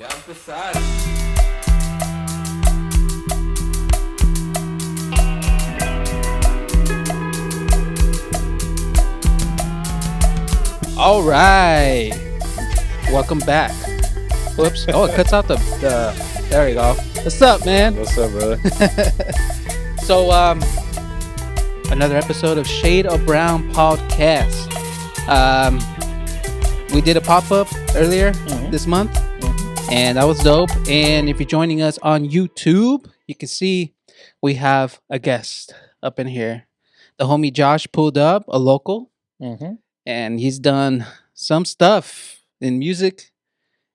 Ya empezar. All right, welcome back. Whoops! Oh, it cuts out the. There you go. What's up, man? What's up, brother? So, another episode of Shade of Brown podcast. We did a pop up earlier this month, and that was dope. And if you're joining us on YouTube, you can see we have a guest up in here. The homie Josh pulled up, a local, and he's done some stuff in music,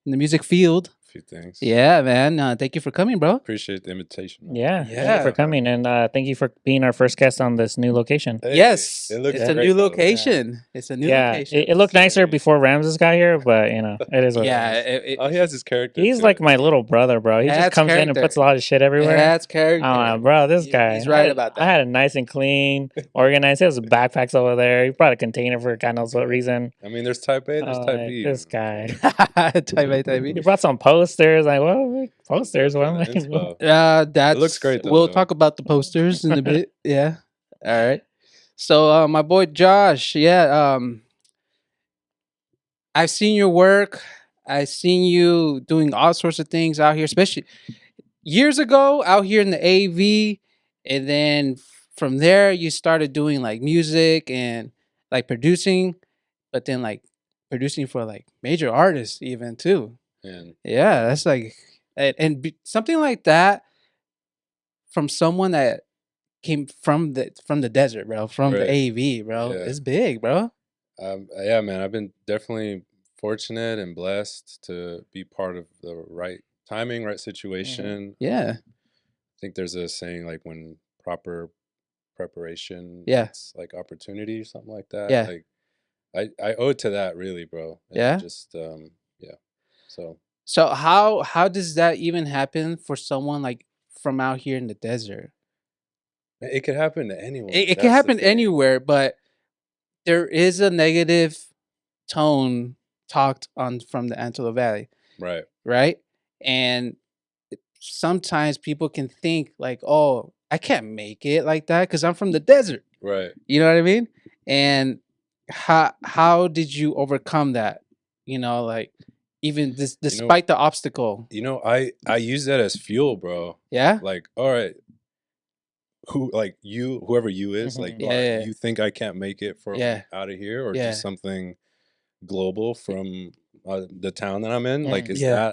in the music field. A few things. Yeah, man. Thank you for coming, bro. Appreciate the invitation. Yeah, thank you Yeah. for coming, and thank you for being our first guest on this new location. Hey, Yes, it looks it's a great, new though. location. It's a new Yeah, location. it looked nicer before Ramses got here, but you know, it is what Yeah, it is. Oh, he has his character. He's too. like my little brother, bro. He just That's comes in character. and puts a lot of shit everywhere. That's character. Bro, this He- guy. he's right about that. I had it nice and clean, organized. He has backpacks over there. He brought a container for God knows what reason. I mean, there's type A, there's type B. This guy. Type A. He brought some posters. Like, what posters? What am I? Inspo. That's, It looks great, though, We'll though. talk about the posters in a bit. Yeah. All right. So, my boy Josh. Yeah. I've seen your work. I've seen you doing all sorts of things out here, especially years ago out here in the AV, and then from there you started doing like music and like producing, but then like producing for like major artists even too. And Yeah, that's like something like that from someone that came from the desert, bro, from Right. the AV, bro. Yeah. It's big, bro. yeah, man, I've been definitely fortunate and blessed to be part of the right timing, right situation. Yeah, I think there's a saying like when proper preparation, Yeah. it's like opportunity, something like that. Yeah. Like I owe it to that, really, bro. And Yeah? Just yeah. So So how does that even happen for someone like from out here in the desert? it could happen to anyone. It That's can the happen thing. anywhere, but there is a negative tone talked on from the Antelope Valley, Right. right? And sometimes people can think like, "Oh, I can't make it like that because I'm from the desert." Right. You know what I mean? And how did you overcome that? You know, like even despite the obstacle. You know, I use that as fuel, bro. Yeah. Like, all right, whoever you is, like, Yeah, all right, yeah. you think I can't make it from Yeah. out of here, or Yeah. just something global from the town that I'm in? Like, Yeah.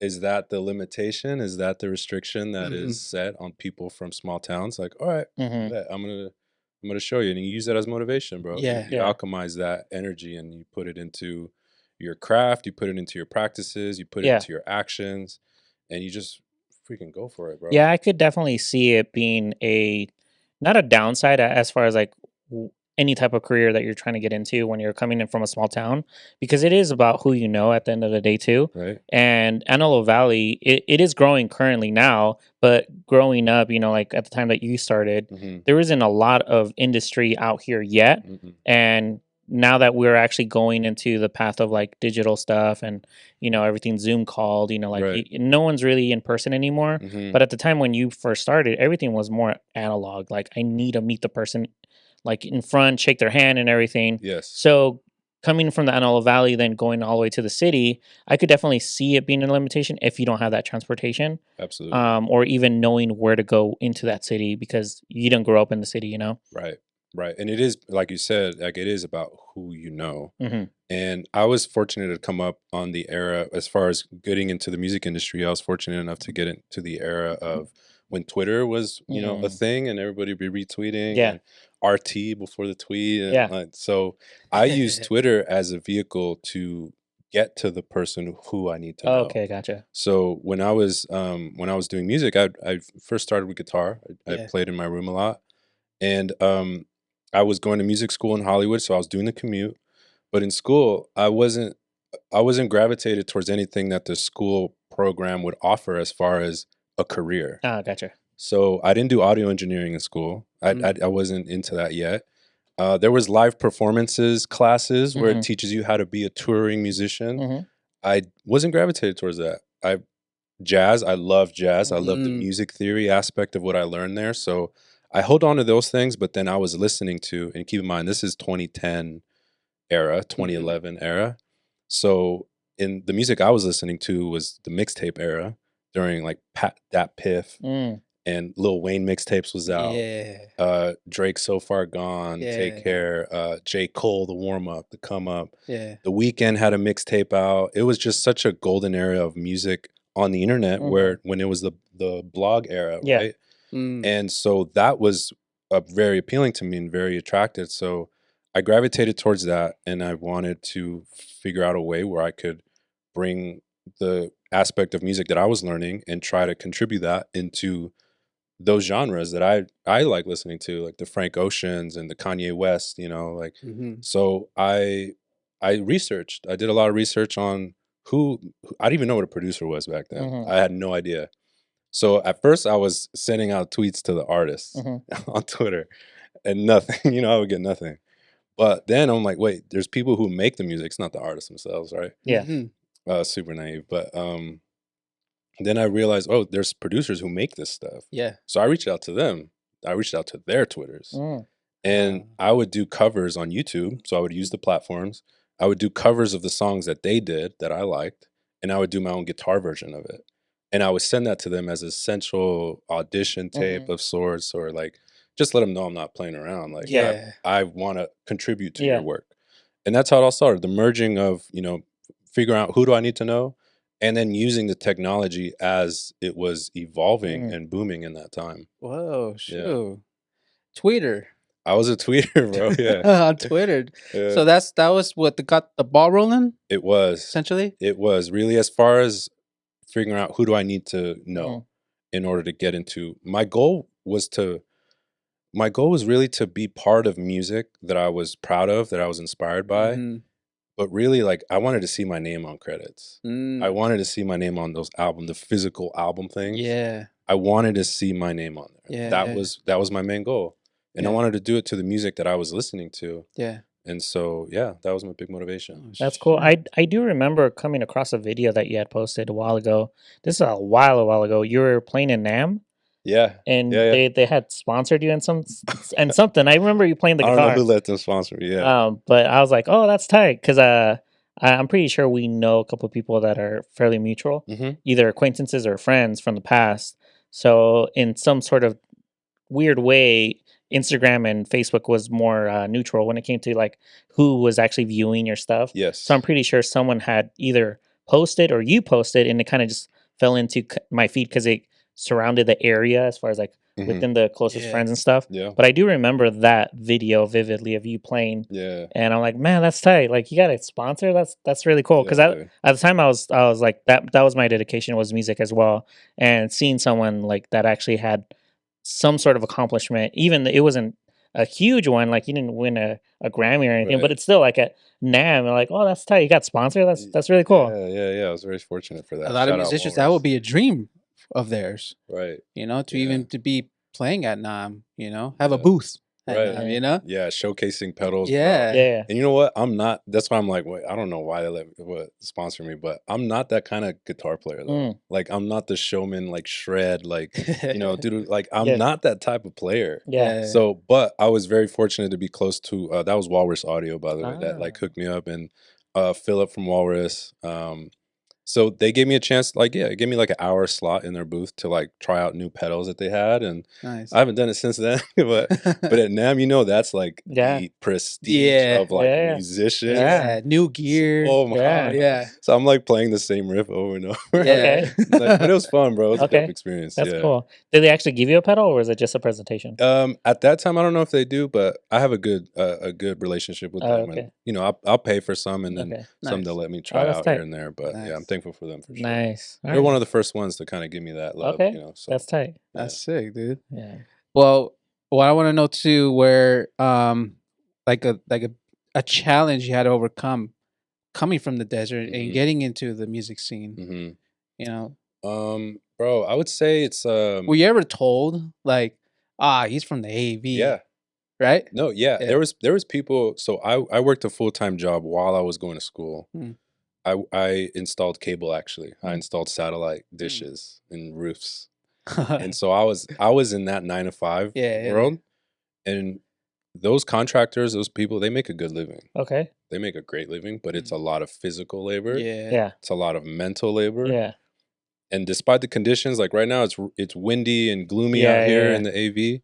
is that the limitation? Is that the restriction that is set on people from small towns? Like, all right, bet, I'm gonna show you, and you use that as motivation, bro. Yeah. You alchemize that energy and you put it into your craft, you put it into your practices, you put it Yeah. into your actions, and you just freaking go for it, bro. Yeah, I could definitely see it being not a downside as far as like any type of career that you're trying to get into when you're coming in from a small town, because it is about who you know at the end of the day too. Right. And Antelope Valley, it is growing currently now, but growing up, you know, like at the time that you started, Mhm. there isn't a lot of industry out here yet. Mhm. And now that we're actually going into the path of like digital stuff and, you know, everything Zoom called, you know, like Right. no one's really in person anymore. Mhm. But at the time when you first started, everything was more analog. Like I need to meet the person like in front, shake their hand and everything. Yes. So coming from the Antelope Valley, then going all the way to the city, I could definitely see it being a limitation if you don't have that transportation, Absolutely. or even knowing where to go into that city because you didn't grow up in the city, you know? Right. Right. And it is, like you said, like it is about who you know. Mm-hmm. And I was fortunate to come up on the era, as far as getting into the music industry, I was fortunate enough to get into the era of when Twitter was, you know, a thing and everybody would be retweeting. Yeah. And RT before the tweet. And Yeah. so I use Twitter as a vehicle to get to the person who I need to know. Okay, gotcha. So when I was doing music, I first started with guitar. I Yeah. played in my room a lot. And I was going to music school in Hollywood, so I was doing the commute. But in school, I wasn't gravitated towards anything that the school program would offer as far as a career. Ah, gotcha. So I didn't do audio engineering in school. I wasn't into that yet. There was live performances classes where it teaches you how to be a touring musician. I wasn't gravitated towards that. jazz. I love jazz. I love the Mm. music theory aspect of what I learned there. So I hold on to those things, but then I was listening to, and keep in mind, this is 2010 era, 2011 era. So in the music I was listening to was the mixtape era during like Pat Dat Piff Mm. and Lil Wayne mixtapes was out. Yeah. Drake So Far Gone, Take Yeah. Care, J. Cole, The Warm Up, The Come Up. Yeah. The Weeknd had a mixtape out. It was just such a golden era of music on the internet where when it was the blog era, Yeah. right? Mm. And so that was very appealing to me and very attractive. So I gravitated towards that, and I wanted to figure out a way where I could bring the aspect of music that I was learning and try to contribute that into those genres that I like listening to, like the Frank Oceans and the Kanye West, you know, like. Mhm. So I researched. I did a lot of research on who I didn't even know what a producer was back then. I had no idea. So at first I was sending out tweets to the artists on Twitter and nothing, you know, I would get nothing. But then I'm like, wait, there's people who make the music. It's not the artists themselves, right? Yeah. Mhm. Super naive. But then I realized, oh, there's producers who make this stuff. Yeah. So I reached out to them. I reached out to their Twitters. Mm. And I would do covers on YouTube. So I would use the platforms. I would do covers of the songs that they did that I liked. And I would do my own guitar version of it. And I would send that to them as a essential audition tape of sorts, or like just let them know I'm not playing around. Like, Yeah. I want to contribute to Yeah. your work. And that's how it all started. The merging of, you know, figuring out who do I need to know, and then using the technology as it was evolving and booming in that time. Whoa, shoot. Twitter. I was a tweeter, bro. Yeah. On Twitter. Yeah. So that was what got the ball rolling, It was. essentially? It was really, as far as figuring out who do I need to know in order to get into, my goal was really to be part of music that I was proud of, that I was inspired by. Mhm. But really, like, I wanted to see my name on credits. I Mm. wanted to see my name on those the physical album things. Yeah. I wanted to see my name on there. Yeah, That yeah. was my main goal. And I Yeah. wanted to do it to the music that I was listening to. Yeah. And so, yeah, that was my big motivation. That's cool. shit. I do remember coming across a video that you had posted a while ago. This is a while ago. You were playing in Nam, Yeah. and Yeah. they had sponsored you and something. I remember you playing the I guitar. don't know who let them sponsor me. Yeah. But I was like, oh, that's tight, because I'm pretty sure we know a couple of people that are fairly mutual, either acquaintances or friends from the past. So in some sort of weird way, Instagram and Facebook was more neutral when it came to like who was actually viewing your stuff. Yes. So I'm pretty sure someone had either posted or you posted, and it kind of just fell into my feed because it surrounded the area as far as like within the closest Yeah. friends and stuff. Yeah. But I do remember that video vividly of you playing. Yeah. And I'm like, man, that's tight. Like, you got a sponsor. That's really cool. Because Yeah. at the time I was like, that was my dedication, was music as well. And seeing someone like that actually had some sort of accomplishment, even it wasn't a huge one, like you didn't win a Grammy or anything, but Right. it's still like at NAM, like, oh, that's tight. You got sponsored. That's really cool. Yeah. I was very fortunate for that. A lot of Shout out musicians, that Walrus. would be a dream of theirs, Right. you know, to Yeah. even to be playing at NAM, you know, have a Yeah. booth at Right. NAM, you know? Yeah, showcasing pedals. bro. Yeah. Yeah. And you know what? I'm not. That's why I'm like, wait, I don't know why they sponsor me, but I'm not that kind of guitar player though. Like, I'm not the showman, like shred, like, you know, dude. Like, I'm Yeah. not that type of player. Yeah. So, but I was very fortunate to be close to. That was Walrus Audio, by the way, that like Ah. hooked me up, and Philip from Walrus. So they gave me a chance, like, yeah, it gave me like an hour slot in their booth to like try out new pedals that they had, and Nice. I haven't done it since then. but at NAM, you know, that's like Yeah. the prestige Yeah. of like Yeah. a musician. Yeah, new gear. Oh my Yeah. god. Yeah. So I'm like playing the same riff over and over. Yeah. But it was fun, bro. It was a Okay. dope experience. That's yeah. cool. Did they actually give you a pedal, or was it just a presentation? At that time, I don't know if they do, but I have a good relationship with them, okay. and you know, I'll pay for some, and then Okay. some Nice. they'll let me try that's out tight. here and there. But yeah, I'm Nice. thankful for them for sure. Nice. They're one of the first ones to kind of give me that love. Okay. You know, so That's tight. yeah. That's sick, dude. Yeah. Well, what I want to know too, where like a challenge you had to overcome coming from the desert and getting into the music scene. Mhm. You know, Bro, I would say it's were you ever told like, he's from the AV? yeah. Right? No, yeah. Yeah. There was people. So I worked a full-time job while I was going to school. Hmm. I installed cable actually. I installed satellite dishes in roofs. And so I was in that 9 to 5 Yeah. world, and those contractors, those people, they make a good living. Okay. They make a great living, but it's a lot of physical labor. Yeah. Yeah. It's a lot of mental labor. Yeah. And despite the conditions, like right now, it's windy and gloomy Yeah, out here yeah. in the AV.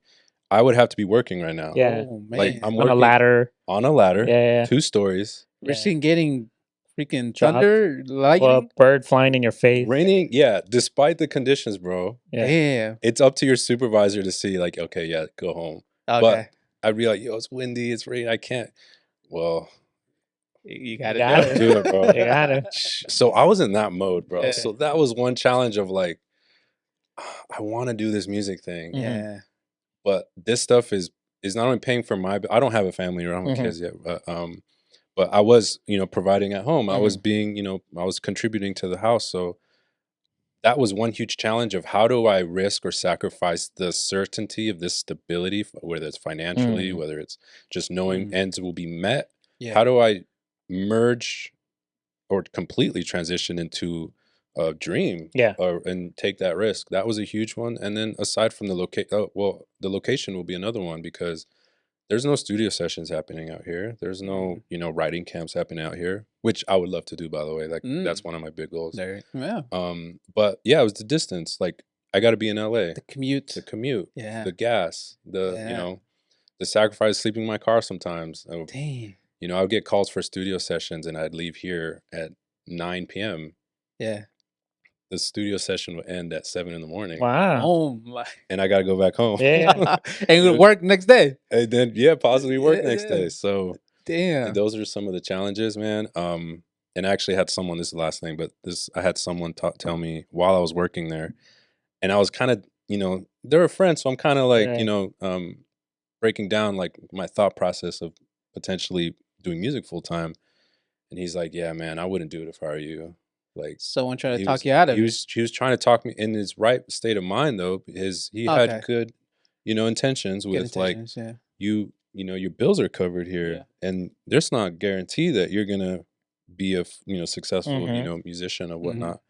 I would have to be working right now. Yeah. Oh man. Like I'm On a working ladder. on a ladder, Yeah. 2 stories, We're Yeah. seeing getting freaking Dropped. thunder, Well, lightning. a bird flying in your face. raining. Yeah, despite the conditions, bro, Yeah. Damn. it's up to your supervisor to see, like, okay, yeah, go home. Okay. But I'd be like, yo, it's windy, it's raining, I can't. Well, You gotta gotta do do it, bro. You gotta. So I was in that mode, bro. Yeah. So that was one challenge of like, I want to do this music thing, Mhm. Yeah. but this stuff is not only paying for my. I don't have a family or I don't have Mhm. kids yet, but I was, providing at home. I was Mhm. being, I was contributing to the house. So that was one huge challenge of how do I risk or sacrifice the certainty of this stability, whether it's financially, Mm. whether it's just knowing Mm. ends will be met. Yeah. How do I merge or completely transition into a dream? Yeah. And take that risk? That was a huge one. And then aside from the the location will be another one because there's no studio sessions happening out here. There's no, writing camps happening out here, which I would love to do, by the way. Like that's one of my big goals. There. Yeah. But yeah, it was the distance. Like I got to be in LA. The commute. The commute, Yeah. the gas, Yeah. the sacrifice sleeping in my car sometimes. Dang. I would get calls for studio sessions and I'd leave here at 9 p.m. Yeah. The studio session would end at 7 in the morning. Wow. Oh my. And I got to go back home. Yeah. And you work next day. And then, possibly work next Yeah. day. So Damn. those are some of the challenges, man. And I actually had someone, this is the last thing, but I had someone tell me while I was working there, and I was kind of, they're a friend. So I'm kind of like, Right. breaking down like my thought process of potentially doing music full time. And he's like, yeah, man, I wouldn't do it if I were you. Like Someone trying to he talk was, you out of he it. was, he was trying to talk me in his right state of mind though. He Okay. had good, intentions Good with like, intentions, yeah. your bills are covered here, and there's not a guarantee that you're gonna be a successful Mhm. musician or whatnot.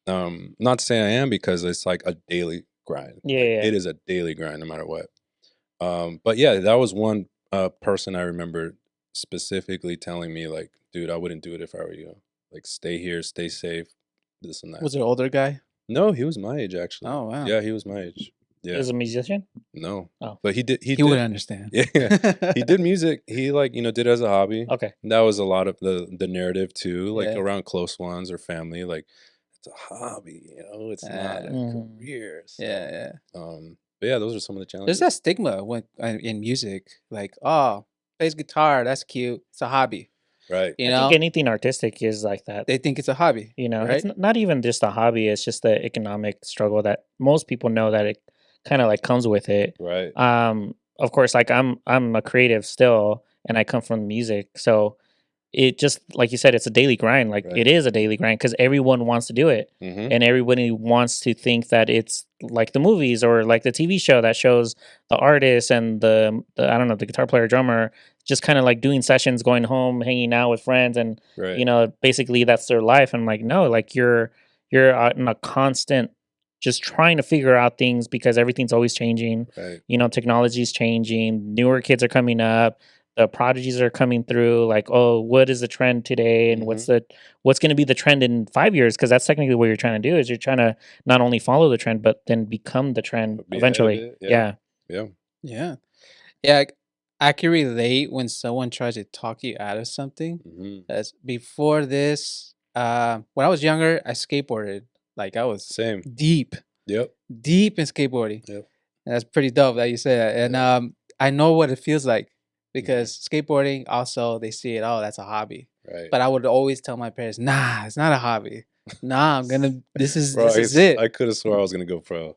Not to say I am, because it's like a daily grind. Yeah, Like, yeah. it is a daily grind no matter what. But yeah, that was one person I remember specifically telling me like, dude, I wouldn't do it if I were you. Like, stay here, stay safe, this and that. Was it an older guy? No, he was my age actually. Oh wow. Yeah, he was my age. He Yeah. was a musician? No. Oh. But he did. He would understand. Yeah, he did music. He like did it as a hobby. Okay. And that was a lot of the narrative too, like Yeah. around close ones or family. Like it's a hobby, it's not a Mhm. career. So, Yeah. but yeah, those are some of the challenges. There's that stigma when in music, like, oh, plays guitar, that's cute. It's a hobby. Right. You I know, think anything artistic is like that. they think it's a hobby. It's right? not even just a hobby. It's just the economic struggle that most people know that it kind of like comes with it. Right. Of course, like I'm a creative still, and I come from music, so it just like you said, it's a daily grind. Like Right. it is a daily grind because everyone wants to do it, Mhm. and everybody wants to think that it's like the movies or like the TV show that shows the artist and the I don't know, the guitar player, drummer, just kind of like doing sessions, going home, hanging out with friends, and Right. basically that's their life. And I'm like, no, like you're in a constant just trying to figure out things because everything's always changing. Right. Technology's changing, newer kids are coming up, the prodigies are coming through, like, oh, what is the trend today, and what's going to be the trend in 5 years, because that's technically what you're trying to do, is you're trying to not only follow the trend but then become the trend Be ahead of eventually. it, Yeah. Yeah. Yeah. Yeah. I can relate when someone tries to talk you out of something. Mhm. As before this, when I was younger, I skateboarded. Like I was Same. deep Yep. in skateboarding. Yep. And that's pretty dope that you say that. And Yeah. I know what it feels like because skateboarding also, they see it, oh, that's a hobby. Right. But I would always tell my parents, nah, it's not a hobby. Nah, this is Bro, it. I could have swore I was gonna go pro.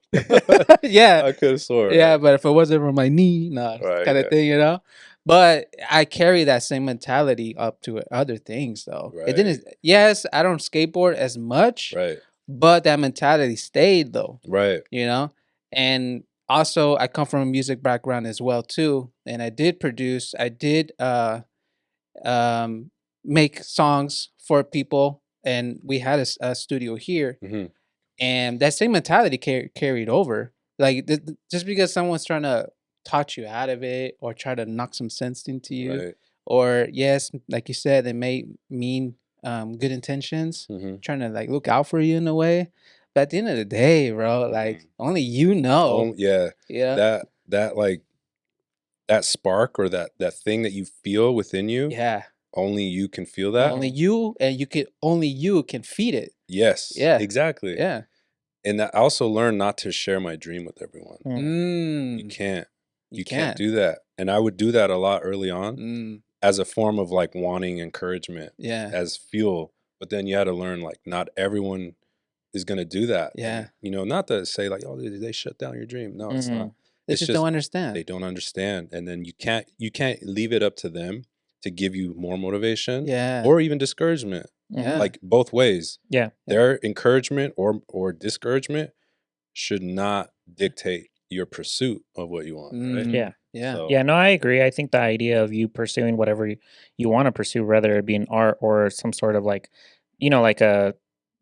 Yeah. I could have swore. Yeah, but if it wasn't for my knee, nah, Right, kind of yeah. thing, you know. But I carry that same mentality up to other things, though. It didn't. Yes, I don't skateboard as much, Right. but that mentality stayed, though. Right. You know, and also I come from a music background as well too, and I did produce. I did make songs for people and we had a studio here, hmm and that same mentality carried over. Like just because someone's trying to talk you out of it or try to knock some sense into you, Right. or yes, like you said, they may mean good intentions, hmm trying to like look out for you in a way. But at the end of the day, bro, like only you know. Oh yeah, Yeah. that like that spark or that thing that you feel within you, Yeah. only you can feel that. Only you, and only you can feed it. Yes, Yeah. exactly. Yeah. And I also learned not to share my dream with everyone. You Mm. can't. You You can't can't. do that. And I would do that a lot early on Mm. as a form of like wanting encouragement, Yeah. as fuel. But then you had to learn like not everyone is going to do that. Yeah. And, you know, not to say like, oh, they shut down your dream. No, it's not. They It's just just don't they understand. don't understand. And then you can't leave it up to them to give you more motivation Yeah. or even discouragement. Yeah. Like both ways. Yeah. Their encouragement or discouragement should not dictate your pursuit of what you want, right? Yeah. Yeah. So, Yeah, no, I agree. I think the idea of you pursuing whatever you want to pursue, whether it be an art or some sort of like, like a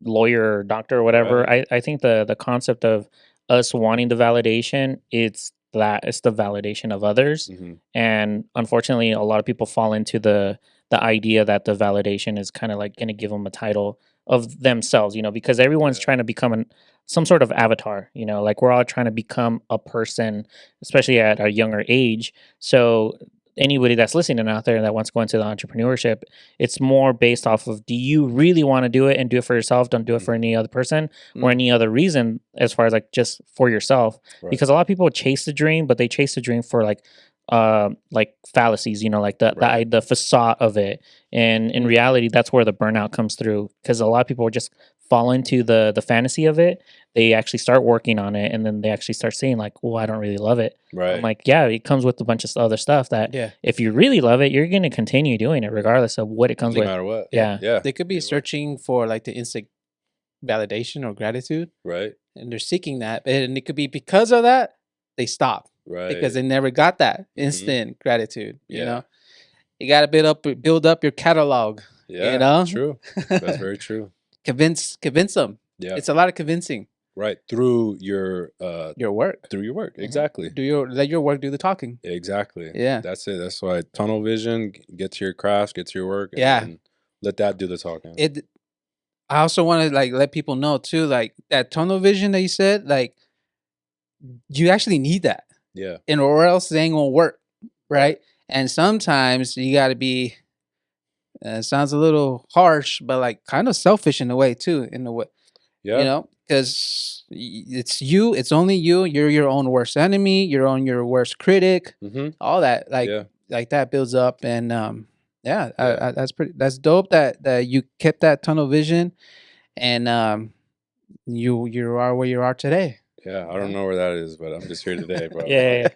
lawyer or doctor or whatever, Right. I think the concept of us wanting the validation, it's the validation of others. hmm And unfortunately, a lot of people fall into the idea that the validation is kind of like going to give them a title of themselves, because everyone's Yeah. trying to become some sort of avatar, like we're all trying to become a person, especially at a younger age. So anybody that's listening out there that wants to go into the entrepreneurship, it's more based off of, do you really want to do it and do it for yourself? Don't do it for any other person or any other reason, as far as like just for yourself. Right. Because a lot of people chase the dream, but they chase the dream for like fallacies, like Right. the facade of it. And in reality, that's where the burnout comes through, because a lot of people just fall into the fantasy of it. They actually start working on it, and then they actually start seeing like, oh, I don't really love it. Right. I'm like, yeah, it comes with a bunch of other stuff that Yeah. if you really love it, you're going to continue doing it regardless of what it comes no with. matter what. Yeah. Yeah. They could be Either way. searching for like the instant validation or gratitude, Right. and they're seeking that, and it could be because of that they stop Right. because they never got that instant gratitude. You Yeah. know, you got to build up your catalog. Yeah. You know, True. That's very true. convince them. Yeah. It's a lot of convincing. Right. Through your work. through your work. Exactly. Let your work do the talking. Exactly. Yeah. That's it. That's why tunnel vision, get to your craft, get to your work, and Yeah. then let that do the talking. I also want to like let people know too, like that tunnel vision that you said, like you actually need that. Yeah. And or else it ain't gonna work. Right. And sometimes you gotta be sounds a little harsh, but like kind of selfish in a way too, in a way. Yeah. You know, because it's you, it's only you, you're your own worst enemy, you're on your worst critic, all that, like that builds up. And that's dope that you kept that tunnel vision, and you are where you are today. Yeah. I don't know where that is, but I'm just here today, bro. Yeah.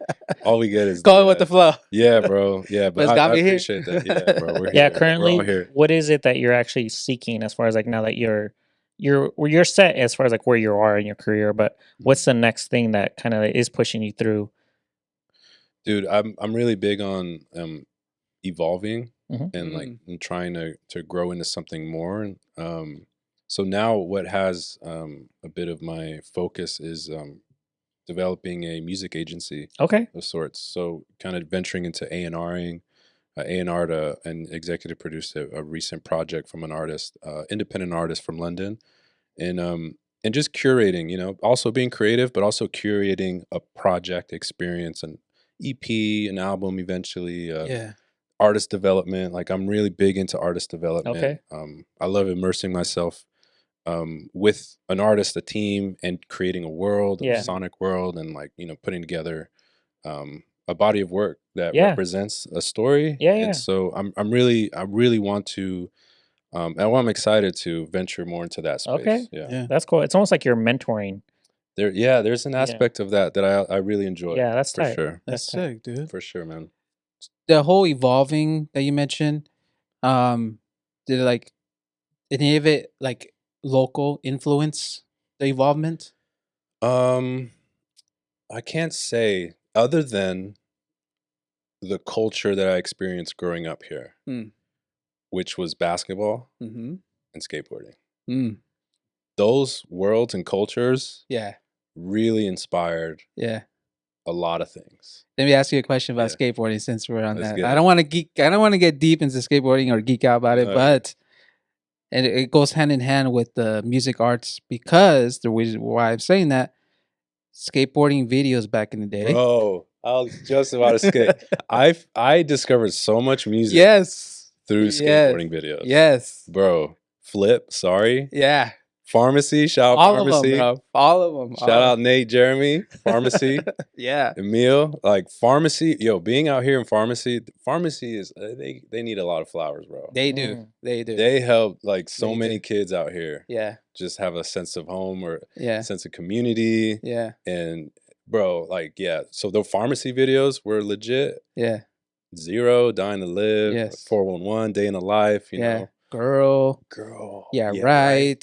All we get is Going with the flow. Yeah, bro. Yeah, but it's I got me here. appreciate that. Yeah, bro. We're here. Yeah, We're all currently, here. what is it that you're actually seeking, as far as like now that you're set as far as like where you are in your career, but what's the next thing that kind of is pushing you through? Dude, I'm really big on evolving and like and trying to grow into something more. And so now what has a bit of my focus is developing a music agency Okay. of sorts. So kind of venturing into A&Ring, A&R to and executive produced a recent project from an artist, independent artist from London, and just curating, also being creative, but also curating a project experience, an EP, an album, eventually, artist development. Like I'm really big into artist development. Okay. I love immersing myself with an artist, a team, and creating a world, a sonic world, and like putting together a body of work that represents a story. And so I really want to, and I'm excited to venture more into that space. Okay. Yeah, That's cool. It's almost like you're mentoring. There's an aspect of that I really enjoy. Yeah, that's for tight. sure. That's sick, dude. For sure, man. The whole evolving that you mentioned, did it like any of it like local influence the evolvement? I can't say, other than the culture that I experienced growing up here, which was basketball. and skateboarding. Mm. Those worlds and cultures Yeah. really inspired Yeah. a lot of things. Let me ask you a question about Yeah. skateboarding since we're on Let's that. get I it. don't want to geek. I don't want to get deep into skateboarding or geek out about it, Right. but and it goes hand in hand with the music arts because the reason why I'm saying that skateboarding videos back in the day. Bro, I was just about to skate. I discovered so much music Yes. through Yes. skateboarding videos. Yes. Bro, Flip, sorry. Yeah. Pharmacy, shout out All of them, Pharmacy. bro. All of them. Shout out Nate, Jeremy, Pharmacy. Yeah. Emil, like Pharmacy, being out here in Pharmacy is they need a lot of flowers, bro. They do. They do. They help like so They many do. kids out here Yeah. just have a sense of home or Yeah. sense of community. Yeah. And bro, like so the Pharmacy videos were legit. Yeah. Zero, Dying to Live, Yes. 411, Day in the Life, you know. Girl. Yeah, right.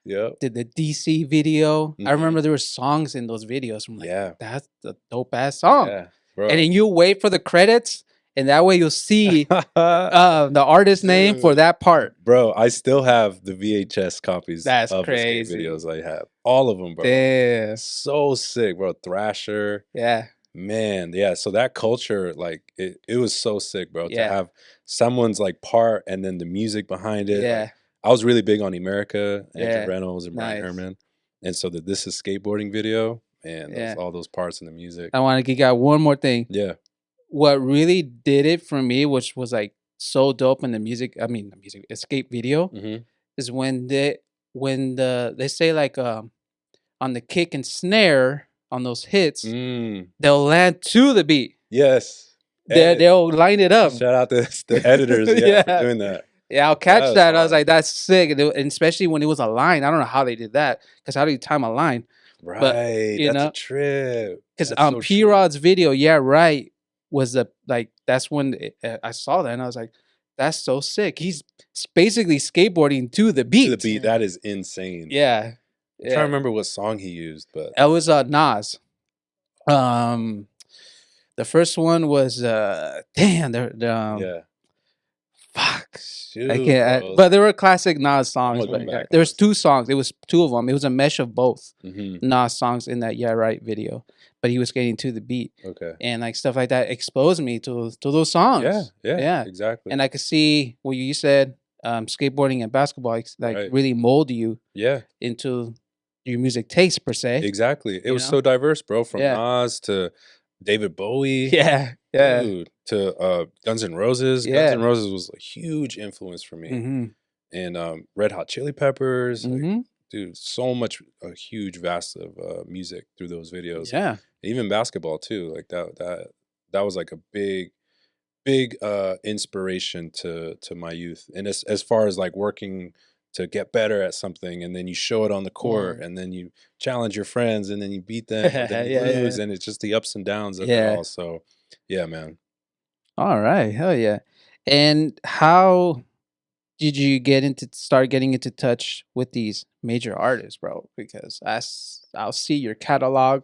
Yep. Did the DC video. I Mhm. remember there were songs in those videos. I'm like, Yeah. that's a dope ass song. Yeah, bro. And then you wait for the credits, and that way you'll see the artist name for Dude. that part. Bro, I still have the VHS copies That's of crazy. the skate videos I have. All of them, bro. Damn. So sick, bro. Thrasher. Yeah. Man, yeah. So that culture, like, it was so sick, bro. Yeah. To have someone's like part and then the music behind it. Yeah. Like, I was really big on America, Andrew Yeah. Reynolds and Brian Nice. Herman. And so the This Is Skateboarding video, man, Yeah. all those parts in the music. I want to geek out one more thing. Yeah. What really did it for me, which was like so dope in the escape video, Mm-hmm. is when they say like on the kick and snare on those hits, they'll land to the beat. Yes. They'll line it up. Shout out to the editors for doing that. Yeah, I'll catch that. I was hard. like, that's sick. And especially when it was a line. I don't know how they did that. Because how do you time a line? Right. you That's know, a trip. Because That's so P true. Rod's video, yeah, right, was that's when I saw that and I was like, that's so sick. He's basically skateboarding to the beat. To the beat. That is insane. Yeah. I'm trying to remember what song he used, but It was Nas. The first one was yeah. fuck. Shoot, I can't. bro. But there were classic Nas songs. I'm gonna go back There was on 2 songs. It was 2 of them. It was a mesh of both Mhm. Nas songs in that Yeah Right video. But he was getting to the beat Okay. and like stuff like that exposed me to those songs. Yeah. Exactly. And I could see what you said, skateboarding and basketball Right. really mold you Yeah. into your music taste per se. Exactly. It You was know? so diverse, bro. From Yeah. Nas to David Bowie. Yeah. Yeah. Dude, to Guns N' Roses. Yeah. Guns N' Roses was a huge influence for me. Mm-hmm. And Red Hot Chili Peppers. Like, Mm-hmm. dude, so much, a huge vast of music through those videos. Yeah. Even basketball too. Like that was like a big inspiration to my youth. And as far as like working to get better at something, and then you show it on the court, and then you challenge your friends, and then you beat them, and then you lose, and it's just the ups and downs of it all. So, yeah, man. All right, hell yeah! And how did you start getting into touch with these major artists, bro? Because I'll see your catalog,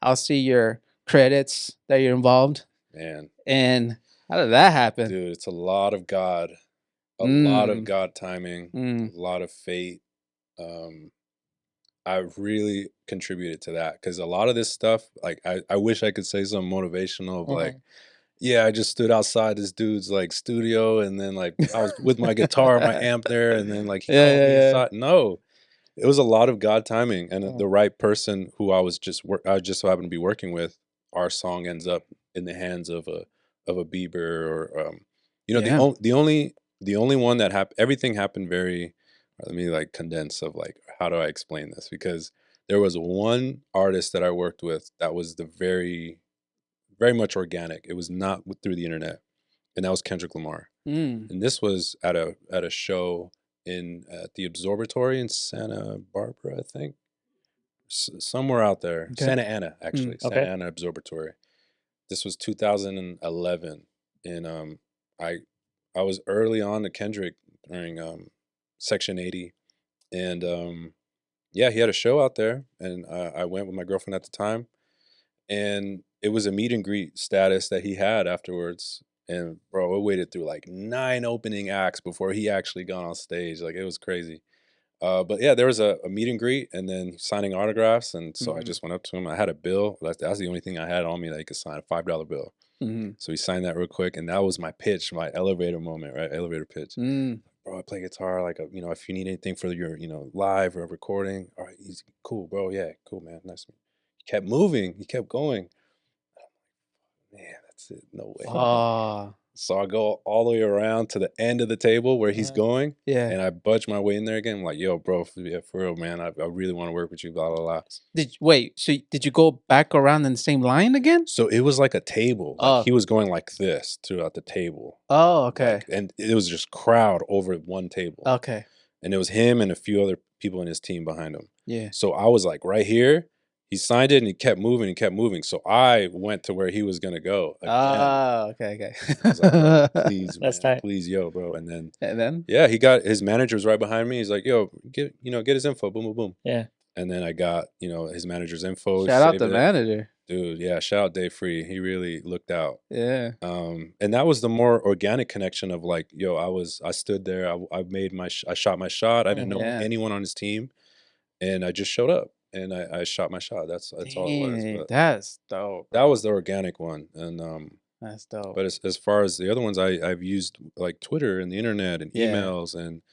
I'll see your credits that you're involved, Man. And how did that happen, dude? It's a lot of God. A lot of God timing, a lot of fate. I really contributed to that because a lot of this stuff, like I wish I could say something motivational of like, yeah, I just stood outside this dude's like studio and then like I was with my guitar, my amp there, and then like he called me inside. No, it was a lot of God timing and the right person who I just so happened to be working with. Our song ends up in the hands of a Bieber or the only one that happened, everything happened very, let me like condense of like, how do I explain this? Because there was one artist that I worked with that was very much organic. It was not through the internet. And that was Kendrick Lamar. And this was at a show at the Observatory in Santa Barbara, I think. Somewhere out there. Okay. Santa Ana, actually. Santa Ana Observatory. This was 2011. And I was early on to Kendrick during Section 80. And yeah, he had a show out there. And I went with my girlfriend at the time. And it was a meet and greet status that he had afterwards. And bro, it waited through like 9 opening acts before he actually got on stage. Like it was crazy. But yeah, there was a meet and greet and then signing autographs. And so I just went up to him. I had a bill. That's the only thing I had on me that he could sign, a $5 bill. So he signed that real quick. And that was my pitch, my elevator moment, right? Elevator pitch. Bro, I play guitar. Like, if you need anything for your, live or recording, all right, easy, cool, bro. Yeah, cool, man. Nice. He kept moving. He kept going. Man, that's it. No way. Oh, So I go all the way around to the end of the table where he's going, yeah. and I budge my way in there again. I'm like, yo, bro, for real, man, I really want to work with you, blah, blah, blah. So did you go back around in the same line again? So it was like a table. Like Oh. he was going like this throughout the table. Oh, okay. Like, and it was just crowd over one table. Okay. And it was him and a few other people in his team behind him. Yeah. So I was like right here. He signed it and he kept moving. So I went to where he was gonna go again. Okay. I was like, bro, please, That's man, tight. please, yo, bro. And then, he yeah, he got his manager's right behind me. He's like, yo, get his info. Boom, boom, boom. Yeah. And then I got, his manager's info. shout out saved the it. manager. Dude, yeah, shout out Dave Free. He really looked out. Yeah. And that was the more organic connection of like, yo, I stood there. I shot my shot. I didn't know anyone on his team, and I just showed up and I shot my shot. That's all it was. Dang, But that's dope. that was the organic one, and That's dope. but as far as the other ones, I've used like Twitter and the internet and emails, and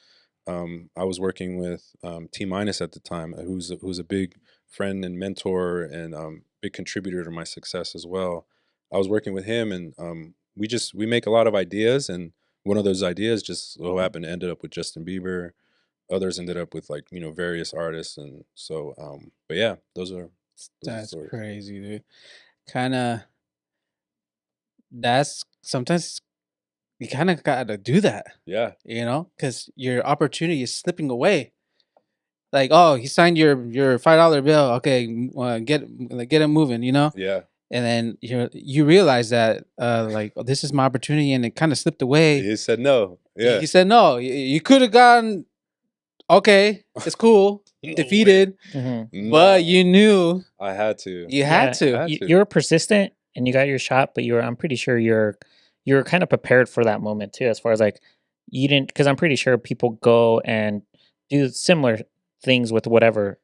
I was working with T Minus at the time, who's a big friend and mentor and big contributor to my success as well. I was working with him, and we make a lot of ideas, and one of those ideas just so happened to ended up with Justin Bieber. Others ended up with like various artists, and so but yeah, those are That's stories. crazy, dude. Kind of. That's sometimes you kind of gotta do that, Yeah, because your opportunity is slipping away. Like, oh, he signed your $5 bill. Okay, get him moving, yeah. And then you realize that like, oh, this is my opportunity, and it kind of slipped away. He said no. Yeah, He said no. You could have gone. Okay, it's cool. No Defeated, Mhm. but No. you knew I had to. you had to. had to. You were persistent and you got your shot, but I'm pretty sure you're kind of prepared for that moment too, as far as like you didn't, because I'm pretty sure people go and do similar things with whatever,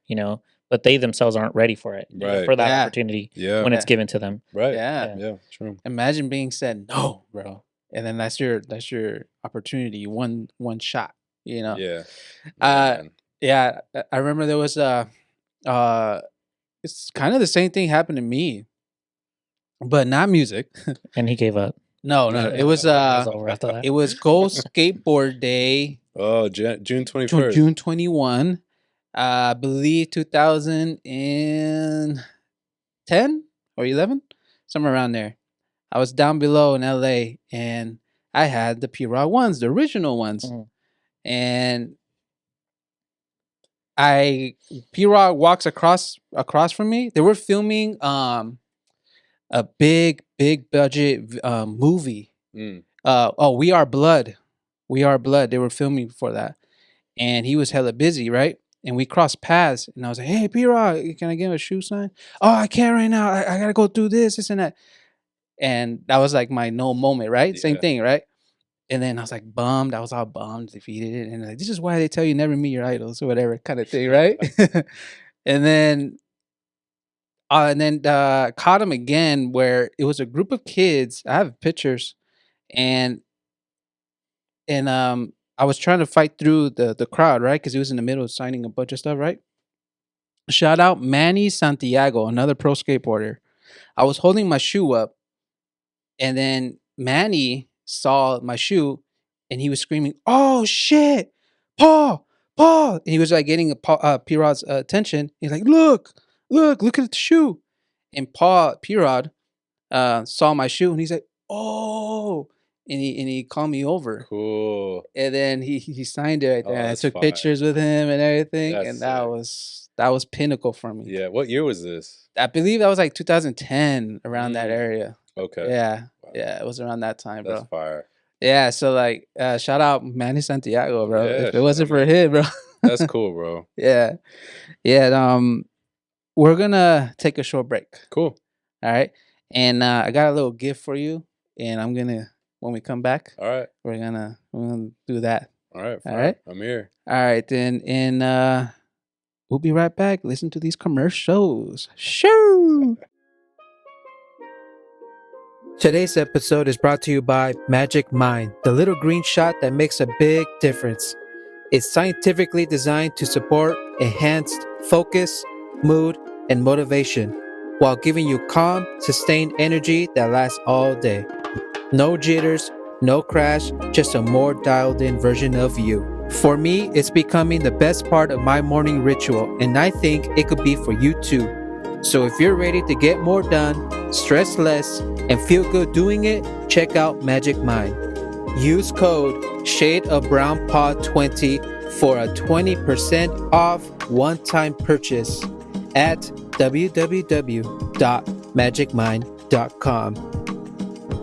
but they themselves aren't ready for it, Right. for that Yeah. opportunity Yeah. when it's Yeah. given to them. Right. Yeah. Yeah. True. Imagine being said no, bro, and then that's your opportunity. One shot. Yeah. Uh, man. Yeah, I remember there was it's kind of the same thing happened to me, but not music. And he gave up. No, it was over after that. it was Go Skateboard Day, Oh, June 21st. June 21, I believe 2010 or 11, somewhere around there. I was down below in LA, and I had the P-Raw ones, the original ones, Mhm. and P-Rock walks across from me. They were filming a big budget movie. Mm. We Are Blood. We Are Blood. They were filming for that, and he was hella busy, right? And we crossed paths, and I was like, "Hey, P-Rock, can I give him a shoe sign?" "Oh, I can't right now. I gotta go do this and that." And that was like my no moment, right? Same Yeah. thing, right? And then I was like bummed. I was all bummed, defeated, and like, this is why they tell you never meet your idols or whatever kind of thing, right? And then caught him again where it was a group of kids. I have pictures, and I was trying to fight through the crowd, right? Because he was in the middle of signing a bunch of stuff, right? Shout out Manny Santiago, another pro skateboarder. I was holding my shoe up, and then Manny saw my shoe, and he was screaming, "Oh shit, Paul!" And he was like getting P-Rod's attention. He's like, "Look at the shoe." And P-Rod saw my shoe, and he's like, "Oh!" And he called me over. Cool. And then he signed it right there. Oh, And I that's took fire. pictures with him and everything, That's and that sick. was pinnacle for me. Yeah. What year was this? I believe that was like 2010, around that area. Okay. Yeah, Wow. yeah, it was around that time, bro. That's fire. Yeah, so like, shout out Manny Santiago, bro. Yeah, If it wasn't shout for out, him, bro. That's cool, bro. Yeah. We're gonna take a short break. Cool. All right, and I got a little gift for you, and when we come back. All right. We're gonna do that. All right. All Fine. right. I'm here. All right, then, and we'll be right back. Listen to these commercials. Shoo! Today's episode is brought to you by Magicmind, the little green shot that makes a big difference. It's scientifically designed to support enhanced focus, mood, and motivation while giving you calm, sustained energy that lasts all day. No jitters, no crash, just a more dialed in version of you. For me, it's becoming the best part of my morning ritual, and I think it could be for you too. So if you're ready to get more done, stress less, and feel good doing it, check out Magicmind. Use code ShadeOfBrownPod20 for a 20% off one-time purchase at www.magicmind.com.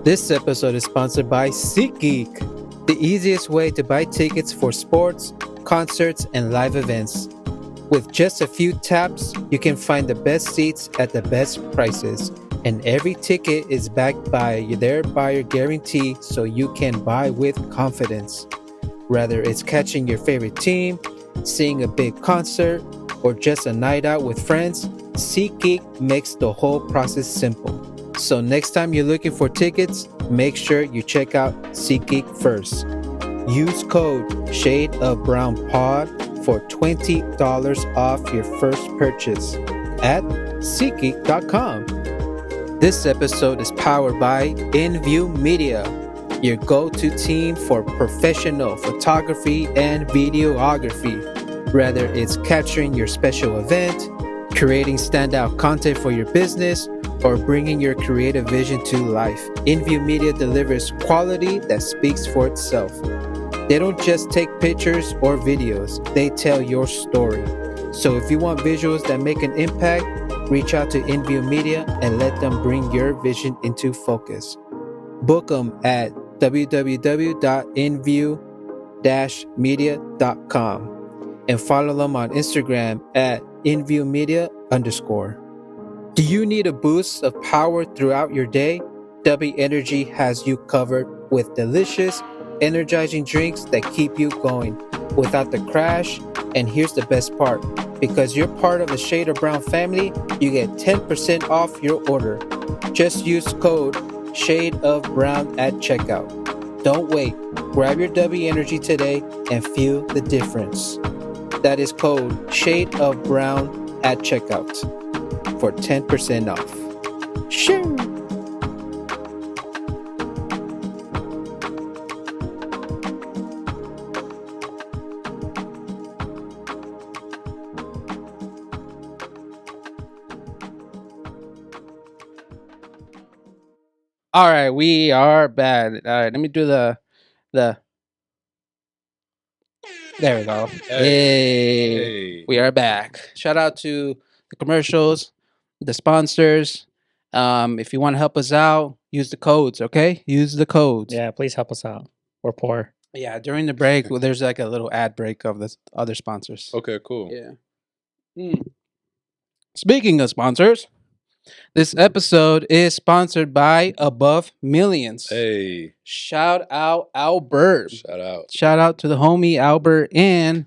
This episode is sponsored by SeatGeek, the easiest way to buy tickets for sports, concerts, and live events. With just a few taps, you can find the best seats at the best prices, and every ticket is backed by their buyer guarantee so you can buy with confidence. Whether it's catching your favorite team, seeing a big concert, or just a night out with friends, SeatGeek makes the whole process simple. So next time you're looking for tickets, make sure you check out SeatGeek first. Use code ShadeOfBrownPod for $20 off your first purchase at SeatGeek.com. This episode is powered by Inview Media, your go-to team for professional photography and videography. Whether it's capturing your special event, creating standout content for your business, or bringing your creative vision to life, Inview Media delivers quality that speaks for itself. They don't just take pictures or videos, they tell your story. So if you want visuals that make an impact, reach out to Inview Media and let them bring your vision into focus. Book them at www.inview-media.com and follow them on Instagram at InviewMedia_. Do you need a boost of power throughout your day? W Energy has you covered with delicious, energizing drinks that keep you going without the crash. And here's the best part. Because you're part of the Shade of Brown family, you get 10% off your order. Just use code ShadeOfBrown at checkout. Don't wait. Grab your W Energy today and feel the difference. That is code ShadeOfBrown at checkout for 10% off. Sure. All right, we are bad. All right, let me do the. There we go. Hey, we are back. Shout out to the commercials, the sponsors. If you want to help us out, use the codes. Okay, use the codes. Yeah, please help us out. We're poor. Yeah, during the break, there's like a little ad break of the other sponsors. Okay, cool. Yeah. Speaking of sponsors, this episode is sponsored by Above Millions. Hey. Shout out Albert. Shout out to the homie Albert. And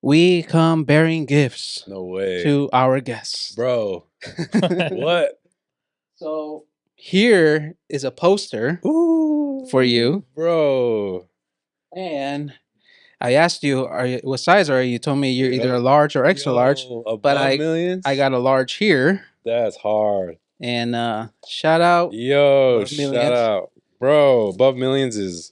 we come bearing gifts. No way. To our guests. Bro. What? So here is a poster for you. Bro. And I asked you, what size are you? You told me you're either a large or extra large. But I got a large here. That's hard. And shout out. Shout out. Bro, Above Millions is,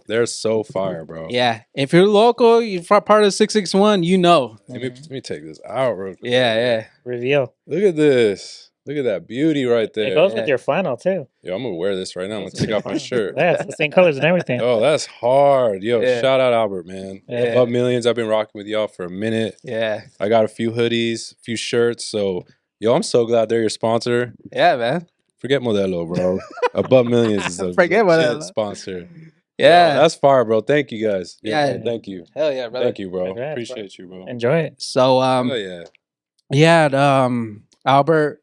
they're so fire, bro. Yeah. If you're local, you're part of 661, you know. Let me take this out real quick. Yeah. Reveal. Look at this. Look at that beauty right there. It goes with your flannel, too. Yo, I'm going to wear this right now. I'm going to take off my shirt. Yeah, it's the same colors and everything. Oh, that's hard. Shout out Albert, man. Yeah. Above Millions, I've been rocking with y'all for a minute. Yeah. I got a few hoodies, a few shirts. So, I'm so glad they're your sponsor. Yeah, man. Forget Modelo, bro. Above Millions is a legit sponsor. Yeah. That's fire, bro. Thank you guys. Yeah. Thank you. Hell yeah, brother. Thank you, bro. Congrats, Appreciate you, bro. Enjoy it. So, Hell yeah. Albert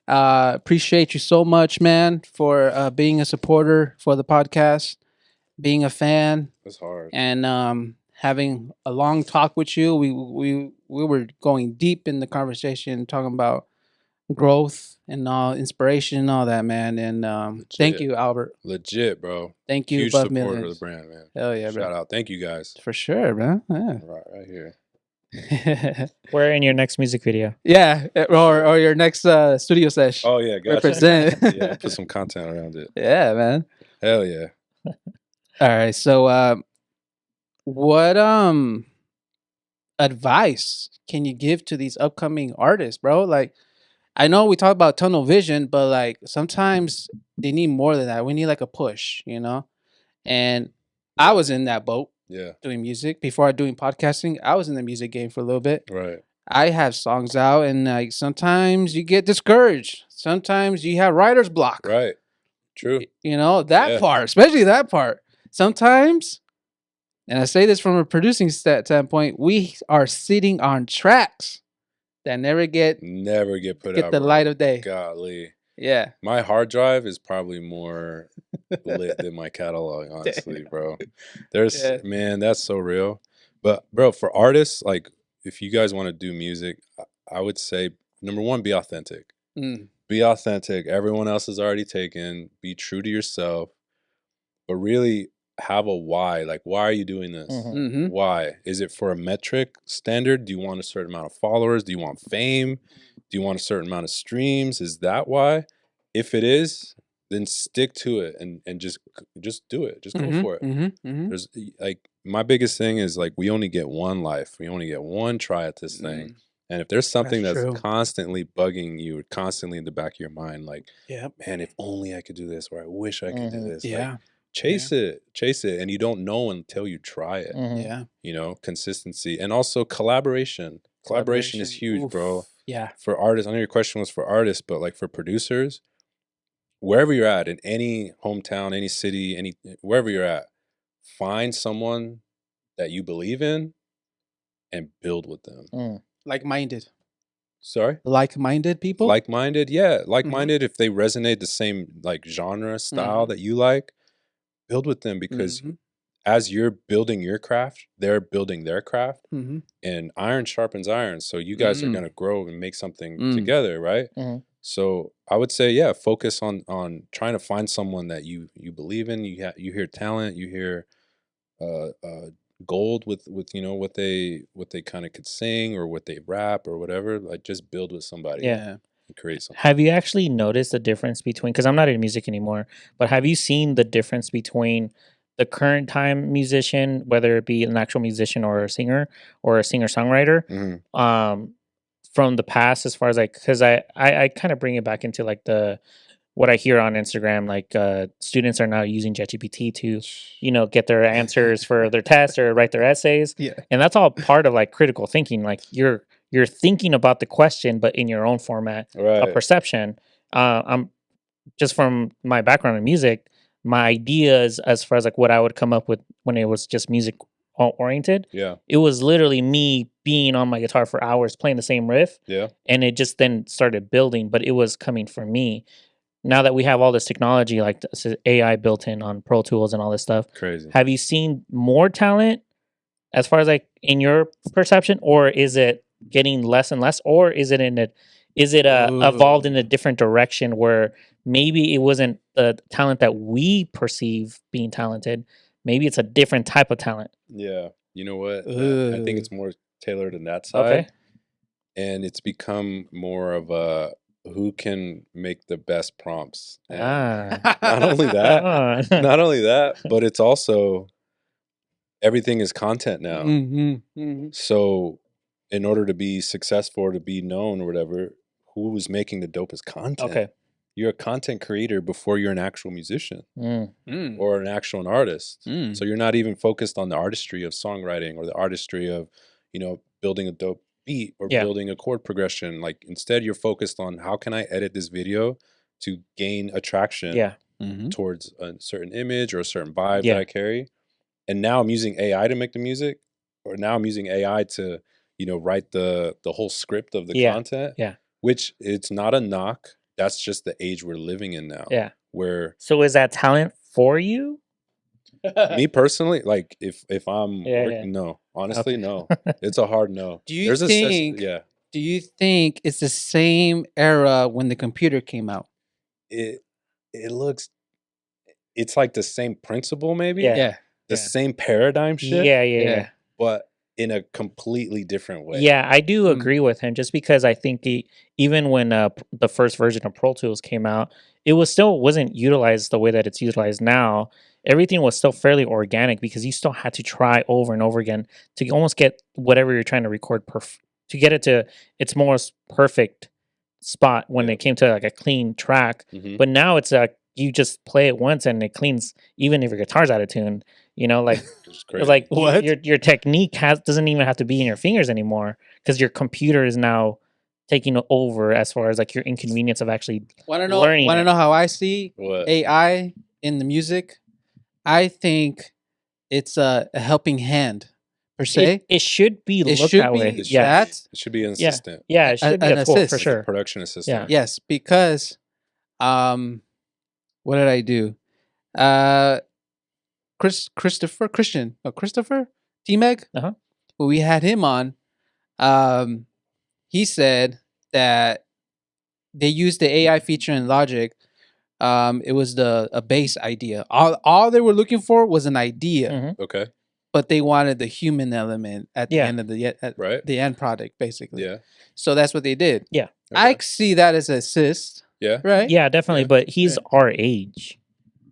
Appreciate you so much, man, for being a supporter for the podcast, being a fan, It's hard. and having a long talk with you. We were going deep in the conversation, talking about growth and all inspiration and all that, man. And thank Legit. you, Albert. Legit, bro. Thank you, Huge Above supporter of the Millions. brand, man. Hell yeah, Shout bro. out. Thank you guys. For sure, man. Yeah. Right here. We're in your next music video. Yeah, or your next studio session. Oh yeah, gotcha. Represent. Yeah, I'll put some content around it. Yeah, man. Hell yeah. All right. So, what advice can you give to these upcoming artists, bro? Like, I know we talk about tunnel vision, but like sometimes they need more than that. We need like a push, you know. And I was in that boat Yeah. doing music before I doing podcasting. I was in the music game for a little bit. Right. I have songs out, and like sometimes you get discouraged. Sometimes you have writer's block. Right. True. You know that Yeah. part, especially that part. Sometimes, and I say this from a producing standpoint, we are sitting on tracks that never get put out. the bro. light of day. Golly. Yeah. My hard drive is probably more lit than my catalog, honestly, bro. There's Yeah. man, that's so real. But bro, for artists, like if you guys want to do music, I would say number one, be authentic. Mm. Be authentic. Everyone else is already taken. Be true to yourself. But really have a why. Like, why are you doing this? Mm-hmm. Why? Is it for a metric standard? Do you want a certain amount of followers? Do you want fame? Do you want a certain amount of streams? Is that why? If it is, then stick to it and just do it. Just go for it. Mm-hmm. There's like my biggest thing is like we only get one life. We only get one try at this thing. And if there's something That's that's true. constantly bugging you, constantly in the back of your mind, like, Yeah. man, if only I could do this, or I wish I could do this. Yeah. Like, chase it. And you don't know until you try it. Yeah. You know, consistency and also collaboration. Collaboration is huge, Oof. bro. Yeah. For artists, I know your question was for artists, but like for producers, wherever you're at, in any hometown, any city, wherever you're at, find someone that you believe in and build with them. Like-minded. Sorry? Like-minded people? Like-minded, yeah. Like-minded, if they resonate the same like genre style that you like, build with them because as you're building your craft, they're building their craft, and iron sharpens iron. So you guys are gonna grow and make something together, right? So I would say, yeah, focus on trying to find someone that you believe in. You hear talent, you hear gold with you know what they kind of could sing or what they rap or whatever. Like just build with somebody. Yeah. And create something. Have you actually noticed the difference between, because I'm not in music anymore, but have you seen the difference between the current time musician, whether it be an actual musician or a singer-songwriter, from the past, as far as like, because I kind of bring it back into like what I hear on Instagram, like students are now using ChatGPT to, you know, get their answers for their tests or write their essays. Yeah. And that's all part of like critical thinking. Like you're thinking about the question, but in your own format of perception. I'm just from my background in music, my ideas as far as like what I would come up with when it was just music oriented. Yeah. It was literally me being on my guitar for hours playing the same riff. Yeah. And it just then started building, but it was coming from me. Now that we have all this technology, like this AI built in on Pro Tools and all this stuff, crazy. Have you seen more talent as far as like in your perception, or is it getting less and less, or is it evolved in a different direction where maybe it wasn't the talent that we perceive being talented, maybe it's a different type of talent? Yeah, you know what? I think it's more tailored in that side. Okay. And it's become more of a who can make the best prompts. And not only that, but it's also everything is content now. So in order to be successful or to be known or whatever, who is making the dopest content? Okay. You're a content creator before you're an actual musician or an actual artist. So you're not even focused on the artistry of songwriting or the artistry of, you know, building a dope beat or building a chord progression. Like instead you're focused on how can I edit this video to gain attraction towards a certain image or a certain vibe that I carry. And now I'm using AI to make the music, or now I'm using AI to, you know, write the whole script of the content. Yeah. Which it's not a knock. that's just the age we're living in now. Yeah. Where So is that talent for you? me personally, like if I'm Yeah, working, no, honestly, Okay. no, it's a hard no. Do you There's a think? yeah, Do you think it's the same era when the computer came out? it looks, it's like the same principle, maybe Yeah. Yeah, the yeah. same paradigm shift, Yeah. but in a completely different way. Yeah, I do Mm. agree with him just because I think even when the first version of Pro Tools came out, it was still wasn't utilized the way that it's utilized now. Everything was still fairly organic because you still had to try over and over again to almost get whatever you're trying to record to get it to its most perfect spot when Yeah. it came to like a clean track. Mhm. But now it's you just play it once and it cleans even if your guitar's out of tune. You know, like Which is crazy. like What? your technique doesn't even have to be in your fingers anymore because your computer is now taking over as far as like your inconvenience of actually Want to know? learning Want to it. know how I see What? AI in the music? I think it's a helping hand per se. It should be It looked should that be way. It should Yeah. be. It should be an Yeah. assistant, Yeah, it should be an a tool for assist. like a sure. production assistant. Yes, because what did I do? Christopher T-Meg. Uh-huh. When we had him on, he said that they used the AI feature in Logic. It was a base idea. All they were looking for was an idea, Mhm. Okay. but they wanted the human element at the Yeah. end of Right. the end product, basically. Yeah. So that's what they did. Yeah. I Okay. see that as an assist, Yeah. right? Yeah, definitely. Yeah. But he's Right. our age.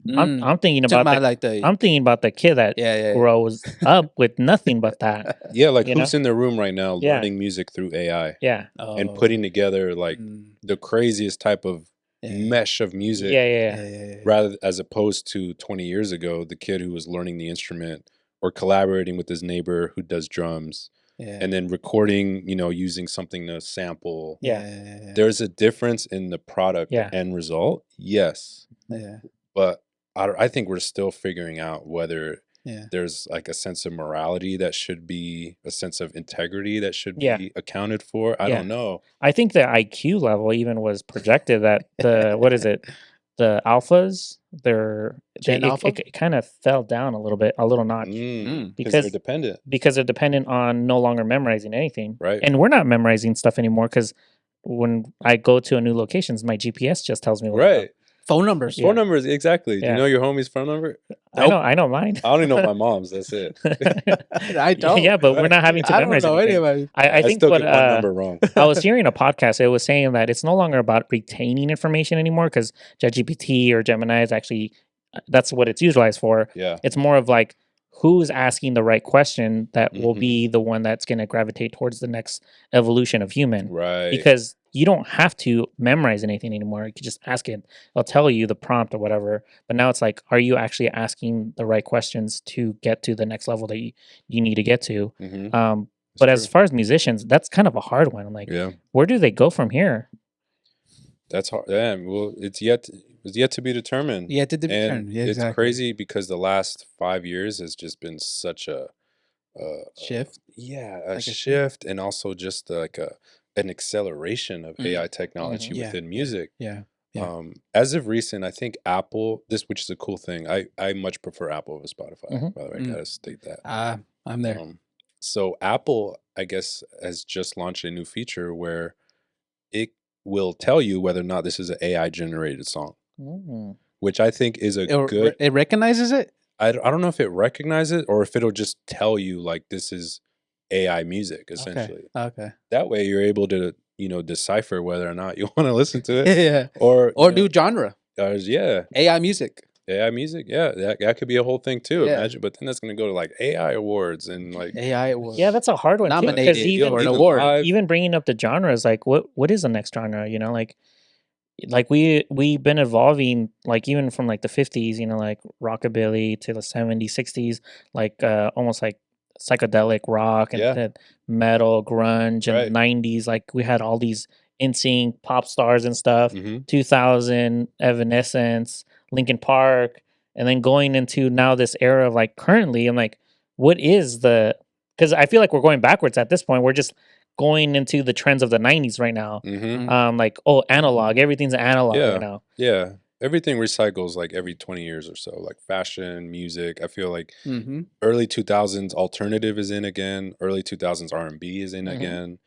Mm. I'm thinking Talking about like the I'm thinking about the kid that yeah. grows up with nothing but that. Yeah. Like You who's know? in their room right now Yeah. learning music through AI Yeah. and Oh, putting together like mm, the craziest type of yeah. mesh of music, Yeah. rather as opposed to 20 years ago, the kid who was learning the instrument or collaborating with his neighbor who does drums Yeah. and then recording, using something to sample. Yeah. There's a difference in the product Yeah. end result. Yes. Yeah. But I think we're still figuring out whether Yeah. there's like a sense of morality that should be, a sense of integrity that should Yeah. be accounted for. I Yeah. don't know. I think the IQ level even was projected that what is it? The alphas, Gen Alpha? it kind of fell down a little notch Because because they're dependent. they're dependent on no longer memorizing anything. Right. And we're not memorizing stuff anymore because when I go to a new locations, my GPS just tells me where to go. Right. Phone numbers. Yeah. Phone numbers, exactly. Do Yeah. you know your homie's phone number? I know mine. I only know my mom's. That's it. I don't. Yeah, but we're not having to I don't memorize know anything. anybody. I think still what get one number wrong. I was hearing a podcast. It was saying that it's no longer about retaining information anymore because ChatGPT or Gemini is actually that's what it's utilized for. Yeah. It's more of like who's asking the right question that will Mhm. be the one that's going to gravitate towards the next evolution of human. Right. Because you don't have to memorize anything anymore. You can just ask it. It'll tell you the prompt or whatever. But now it's like, are you actually asking the right questions to get to the next level that you need to get to? Mhm. But as far as musicians, that's kind of a hard one. Like, Yeah. where do they go from here? That's hard. Yeah. Well, it's yet to be determined. You had to determine. And Yeah, it's exactly. crazy because the last 5 years has just been such a Shift. a Like a shift, and also just like an acceleration of AI technology Mhm. Yeah, within yeah. music. Yeah. Yeah. As of recent, I think Apple, which is a cool thing. I much prefer Apple over Spotify. Mhm. By the way, I Mm. gotta state that. I'm there. So Apple, I guess, has just launched a new feature where it will tell you whether or not this is an AI generated song, Mm. which I think is a good. It recognizes it. I don't know if it recognizes it or if it'll just tell you like this is AI music essentially. Okay. That way you're able to decipher whether or not you want to listen to it Yeah. or do genre. Yeah, AI music. AI music. Yeah, that could be a whole thing too. Yeah. Imagine, but then that's going to go to like AI awards and like AI awards. Yeah, that's a hard one. Nominated Because for an even award. live- even bringing up the genres, like what is the next genre? You know, like we've been evolving, like even from like the 50s, you know, like rockabilly to the 70s, 60s, like almost like psychedelic rock and Yeah. the metal, grunge, and Right. the 90s. Like we had all these NSYNC pop stars and stuff. Mhm. 2000, Evanescence, Linkin Park, and then going into now this era of like currently, I'm like, what is the? Because I feel like we're going backwards at this point. We're just going into the trends of the 90s right now. Mm-hmm. Like, analog, everything's analog Yeah. right now. Yeah. Everything recycles like every 20 years or so, like fashion, music. I feel like early 2000s alternative is in again. Early 2000s R&B is in again.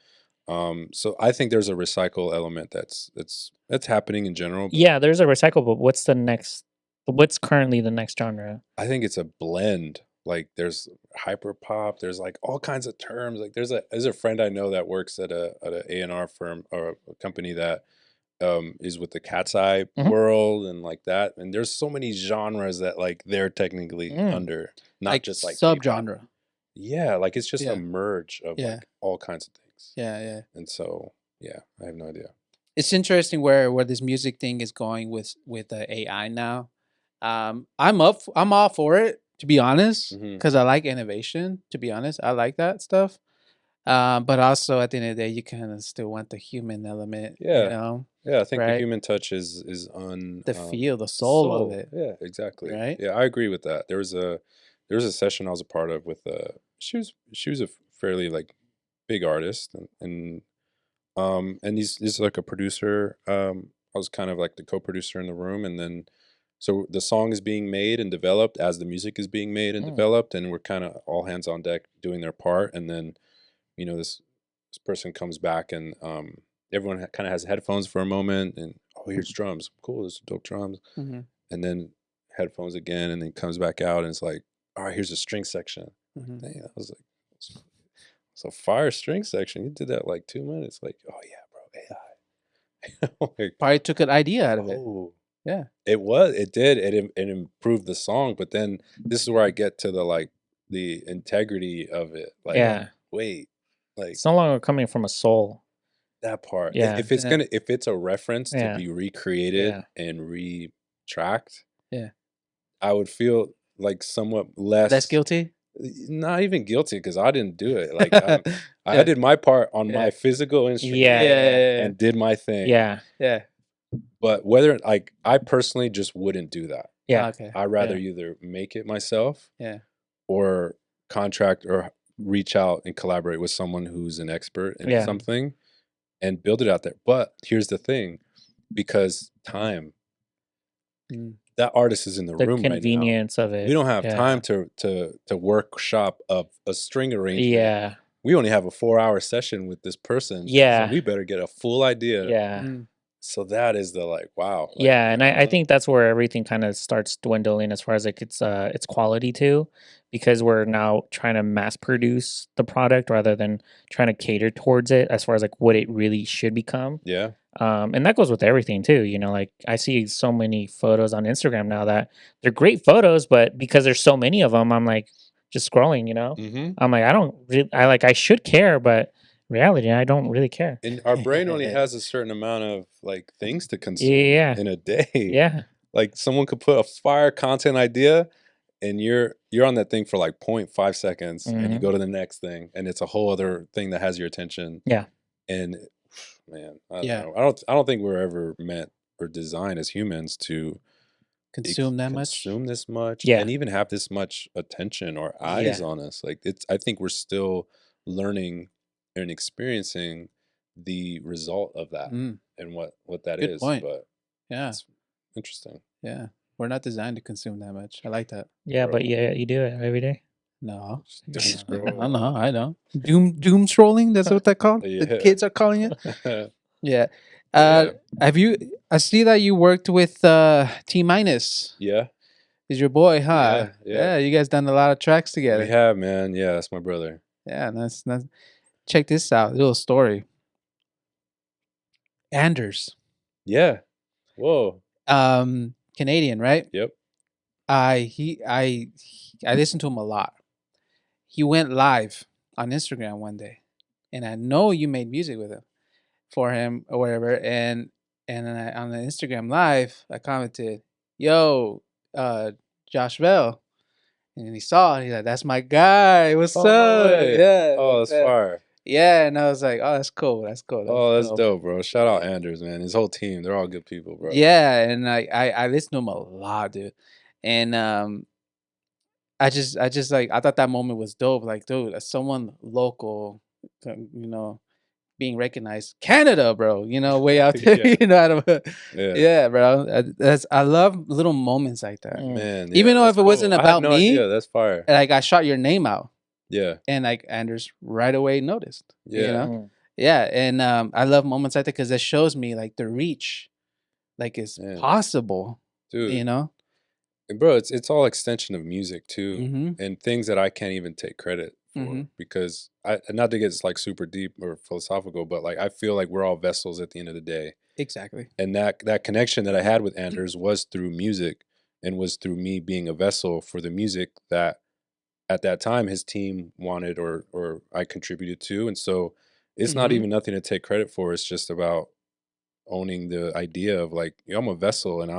So I think there's a recycle element that's happening in general. But Yeah, there's a recycle, but what's currently the next genre? I think it's a blend. Like there's hyper pop, there's like all kinds of terms. Like there's a friend I know that works at a A&R firm or a company that is with the cat's eye world and like that. And there's so many genres that like they're technically under, not like just like K-pop. subgenre. Yeah, like it's just a Yeah. merge of Yeah. like all kinds of things. Yeah. And so yeah, I have no idea. It's interesting where this music thing is going with the AI now. I'm all for it, to be honest, because I like innovation. To be honest, I like that stuff. But also at the end of the day, you kind of still want the human element. Yeah. You know. Yeah, I think the Right? human touch is on The feel, the soul of it. Yeah, exactly. Right? Yeah, I agree with that. There was a session I was a part of with she was a fairly like big artist and he's like a producer. I was kind of like the co-producer in the room, and then so the song is being made and developed as the music is being made and developed, and we're kind of all hands on deck doing their part, and then this person comes back and everyone kind of has headphones for a moment, and here's drums, cool, there's dope drums, and then headphones again, and then comes back out and it's like, all right, here's a string section. Dang, I was like, so fire string section, you did that in like 2 minutes. Like, oh yeah, bro, AI. Like, probably took an idea out of it. Yeah, it did it improved the song, but then this is where I get to the integrity of it. Like, wait, like it's no longer coming from a soul. That part. Yeah. If it's a reference to be recreated and retracked, I would feel like somewhat less guilty. Not even guilty because I didn't do it. Like I did my part on my physical instrument, and did my thing. Yeah. But whether like I personally just wouldn't do that. Yeah. Okay. I'd rather either make it myself, or contract or reach out and collaborate with someone who's an expert in something and build it out there. But here's the thing, because time, that artist is in the room right now. The convenience of it. We don't have time to workshop a string arrangement. Yeah. We only have a 4-hour session with this person. Yeah. So we better get a full idea. Yeah. So that is the wow. Like, yeah, and I think that's where everything kind of starts dwindling as far as like its quality too, because we're now trying to mass produce the product rather than trying to cater towards it as far as like what it really should become. Yeah. And that goes with everything too. Like I see so many photos on Instagram now that they're great photos, but because there's so many of them, I'm like just scrolling. I'm like I should care, but reality, I don't really care. And our brain only has a certain amount of like things to consume in a day. Yeah. Like someone could put a fire content idea and you're on that thing for like 0.5 seconds and you go to the next thing and it's a whole other thing that has your attention. Yeah. And man, I don't know. I don't think we're ever meant or designed as humans to consume this much and even have this much attention or eyes on us. Like I think we're still learning and experiencing the result of that and what that Good is. point. But it's interesting. Yeah, we're not designed to consume that much. I like that. Yeah, but you do it every day. No, I know. Doom scrolling. That's what they call. The kids are calling it. Yeah. Have you? I see that you worked with T Minus. Yeah. Is your boy, huh? Yeah. You guys done a lot of tracks together. We have, man. Yeah, that's my brother. Yeah, that's. Check this out. A little story. Anders. Yeah. Whoa. Canadian, right? Yep. I listened to him a lot. He went live on Instagram one day, and I know you made music with him for him or whatever. And on the Instagram live, I commented, "Yo, Josh Valle," and he saw it. He's like, "That's my guy. What's up?" Yeah. Oh, that's fire. Yeah, and I was like, "Oh, that's cool. That's cool." That's dope, bro. Shout out Anders, man. His whole team, they're all good people, bro. Yeah, and I listened to him a lot, dude. And I just like I thought that moment was dope. Like, dude, as someone local, being recognized. Canada, bro, way out there, Yeah. out of Yeah. yeah, bro. I love little moments like that. Man, yeah, Even though if that's it wasn't cool. I had about no me, idea. That's fire. like I shot your name out, Yeah. and like Anders right away noticed. Yeah. Yeah, and I love moments like that because it shows me like the reach, like is Man. possible. Dude. And bro, it's all extension of music too, Mm-hmm. and things that I can't even take credit for because not to get like super deep or philosophical, but like I feel like we're all vessels at the end of the day. Exactly. And that connection that I had with Anders was through music and was through me being a vessel for the music that at that time his team wanted or I contributed to. And so it's not even nothing to take credit for. It's just about owning the idea of like, I'm a vessel and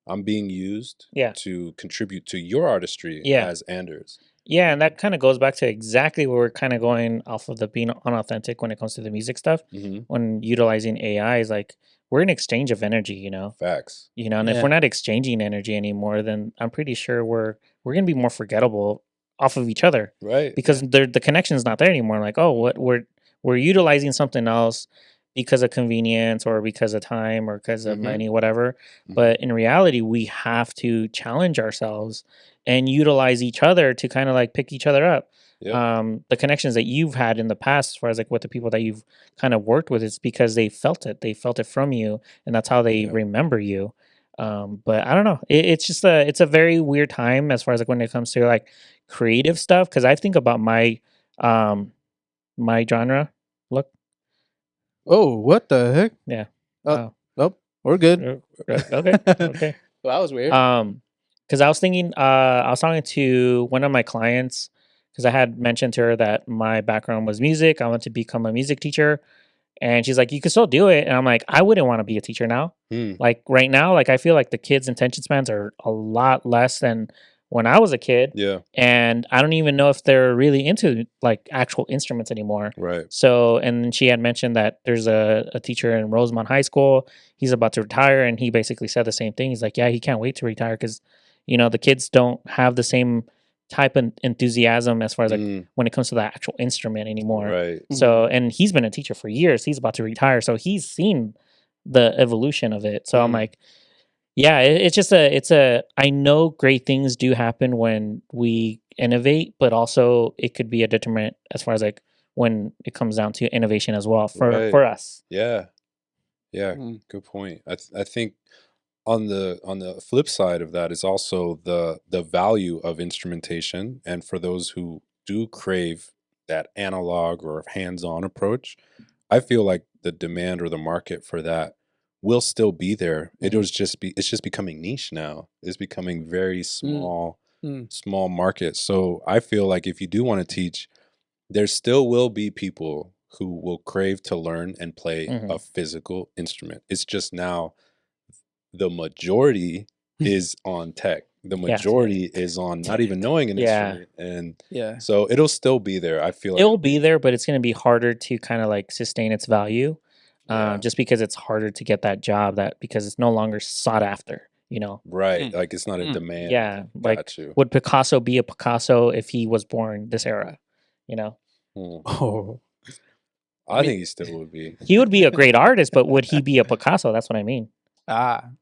I'm being used to contribute to your artistry as Anders. Yeah, and that kind of goes back to exactly where we're kind of going off of the being unauthentic when it comes to the music stuff. When utilizing AI is like we're in exchange of energy, Facts. And if we're not exchanging energy anymore, then I'm pretty sure we're gonna be more forgettable off of each other, right? Because the connection's not there anymore. Like, oh, what we're utilizing something else because of convenience or because of time or because of money, whatever. But in reality, we have to challenge ourselves and utilize each other to kind of like pick each other up. Yep. The connections that you've had in the past, as far as like with the people that you've kind of worked with, it's because they felt it from you, and that's how they remember you. But I don't know. It's just it's a very weird time as far as like when it comes to like creative stuff. Because I think about my genre. Look, Oh, what the heck? yeah. Oh, we're good. Okay. Okay. Well, that was weird. Because I was thinking, I was talking to one of my clients because I had mentioned to her that my background was music. I want to become a music teacher. And she's like, you can still do it. And I'm like, I wouldn't want to be a teacher now. Like right now, like I feel like the kids' attention spans are a lot less than when I was a kid. Yeah. And I don't even know if they're really into like actual instruments anymore. Right. So, and she had mentioned that there's a teacher in Rosemont High School. He's about to retire. And he basically said the same thing. He's like, yeah, he can't wait to retire because, the kids don't have the same type of enthusiasm as far as like when it comes to the actual instrument anymore. Right. So, and he's been a teacher for years. He's about to retire. So he's seen the evolution of it. So I'm like, yeah, it's just I know great things do happen when we innovate, but also it could be a detriment as far as like when it comes down to innovation as well for us. Yeah. Yeah. Good point. I think on the flip side of that is also the value of instrumentation, and for those who do crave that analog or hands-on approach, I feel like the demand or the market for that will still be there. It's just becoming niche now. It's becoming very small market. So I feel like if you do want to teach, there still will be people who will crave to learn and play a physical instrument. It's just now the majority is on tech. The majority is on not even knowing an instrument. And so it'll still be there. I feel like it'll be there, but it's going to be harder to kind of like sustain its value just because it's harder to get that job because it's no longer sought after, Right. Like it's not a demand. Yeah. Like would Picasso be a Picasso if he was born this era? Oh, I think he still would be. He would be a great artist, but would he be a Picasso? That's what I mean.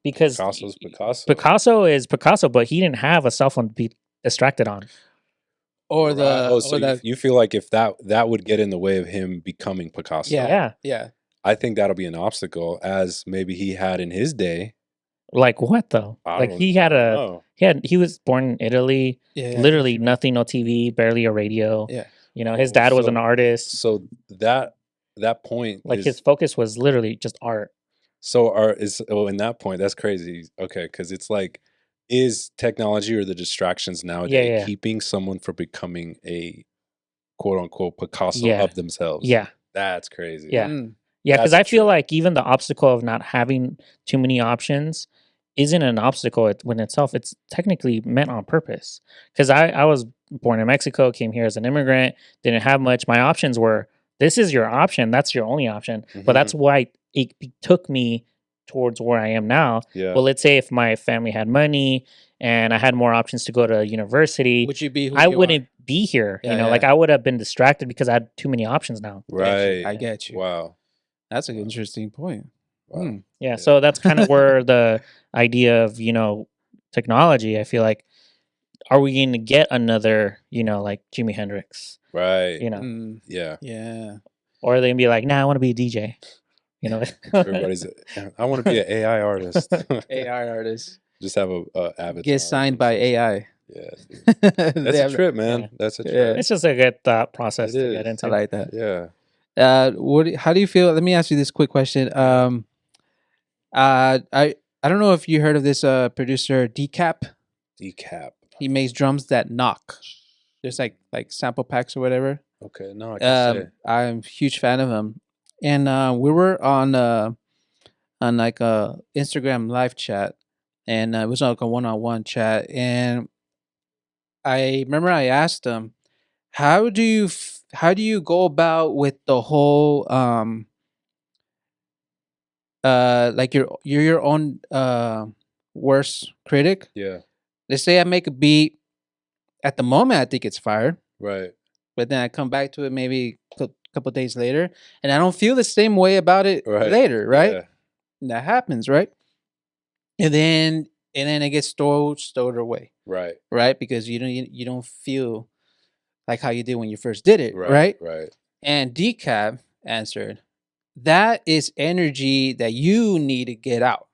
Because Picasso's Picasso. Picasso is Picasso, but he didn't have a cell phone to be distracted on. Or you feel like if that would get in the way of him becoming Picasso. Yeah. I think that'll be an obstacle, as maybe he had in his day. Like what though? He was born in Italy. Literally nothing, no TV, barely a radio. Yeah. His dad was an artist. So that point, like his focus was literally just art. So in that point, that's crazy. Okay, because it's like, is technology or the distractions nowadays keeping someone from becoming a quote unquote Picasso of themselves? Yeah, that's crazy. Yeah, because I feel like even the obstacle of not having too many options isn't an obstacle when itself. It's technically meant on purpose. Because I was born in Mexico, came here as an immigrant, didn't have much. My options were, this is your option, that's your only option. But that's why it took me towards where I am now. Yeah. But let's say if my family had money and I had more options to go to university, would you be? I wouldn't be here. Yeah, You know, yeah. like I would have been distracted because I had too many options now. Right. I get you. Wow. That's an interesting point. Wow. Hmm. Yeah, so that's kind of where the idea of, you know, technology, I feel like, are we going to get another, you know, like Jimi Hendrix, Right. you know, Mm, Yeah. yeah. or are they going to be like, nah, I want to be a DJ, you know? Everybody's. I want to be an AI artist. AI artists Just have a avatar. get of signed by themselves. AI. Yeah, dude. They That's a have- trip, man. Yeah. That's a Yeah. trip. It's just a good thought process It to get is. into. I like that. Yeah. How do you feel? Let me ask you this quick question. Yeah. I don't know if you heard of this producer Decap. Decap. He makes drums that knock. There's like sample packs or whatever. Okay. No, I can say. I'm a huge fan of him, and we were on like a Instagram live chat, and it was like a one-on-one chat, and I remember I asked him, how do you go about with the whole like you're your own worst critic. Yeah. Let's say I make a beat at the moment, I think it's fire, Right. but then I come back to it maybe a couple days later, and I don't feel the same way about it Right. later, right? Yeah. And that happens, right? And then it gets stowed away, Right. right? Because you don't feel like how you did when you first did it, Right. right? Right. And Decab answered, that is energy that you need to get out,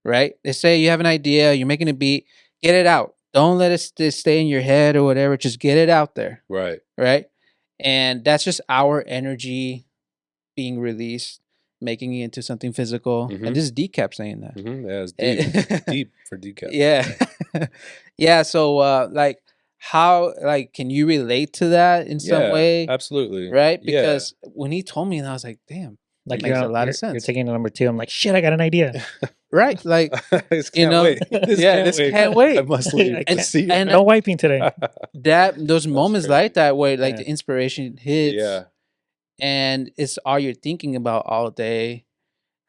right? They say you have an idea, you're making a beat, get it out. Don't let it just stay in your head or whatever. Just get it out there, Right. right? And that's just our energy being released, making it into something physical. Mhm. And this is Decap saying that. Yeah, it's Eh, deep. Deep for Decap. Yeah. Yeah. So like how can you relate to that in some way? Absolutely. Right? Yeah. Because when he told me, and I was like, damn, Like makes a lot of you're sense. taking the number 2. I'm like, shit, I got an idea. Right? Like This you can't know, wait. This yeah, can't this wait. can't wait. I must leave. I to can't- see and- it. No wiping today. those moments crazy. like that where like Yeah. the inspiration hits Yeah. and it's all you're thinking about all day.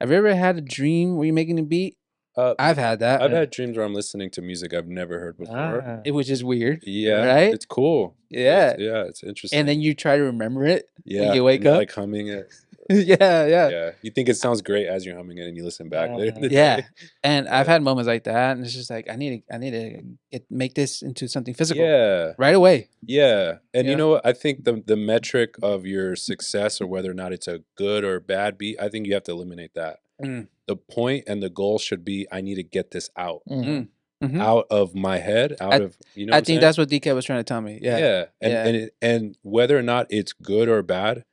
Have you ever had a dream where you're making a beat? I've had that. I've had dreams where I'm listening to music I've never heard before. Ah. It was just weird. Yeah. Right? It's cool. Yeah. It's interesting. And then you try to remember it yeah. when you wake and you're, up. like humming it. Yeah. Yeah. You think it sounds great as you're humming it and you listen back later in the Yeah. day. And I've had moments like that, and it's just like I need to make this into something physical Yeah. right away. Yeah. And Yeah. you know what? I think the metric of your success or whether or not it's a good or bad beat, I think you have to eliminate that. Mm. The point and the goal should be I need to get this out. Mhm. Mhm. Out of my head, out of you know I what I'm think saying? that's what DK was trying to tell me. Yeah. Yeah. And whether or not it's good or bad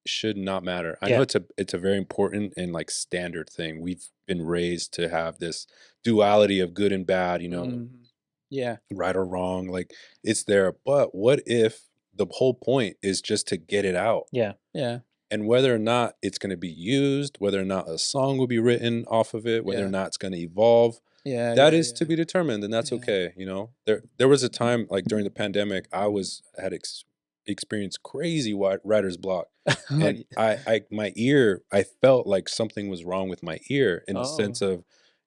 should not matter. I know Yeah. it's a very important and like standard thing. We've been raised to have this duality of good and bad, you know, Mhm. Yeah. right or wrong, like it's there. But what if the whole point is just to get it out? Yeah. Yeah. And whether or not it's going to be used, whether or not a song will be written off of it, whether or Yeah. not it's going to evolve, Yeah. that yeah, is to yeah. be determined, and that's Yeah. okay. You know, there was a time like during the pandemic, I had experienced crazy writer's block, and I my ear, I felt like something was wrong with my ear in the sense of,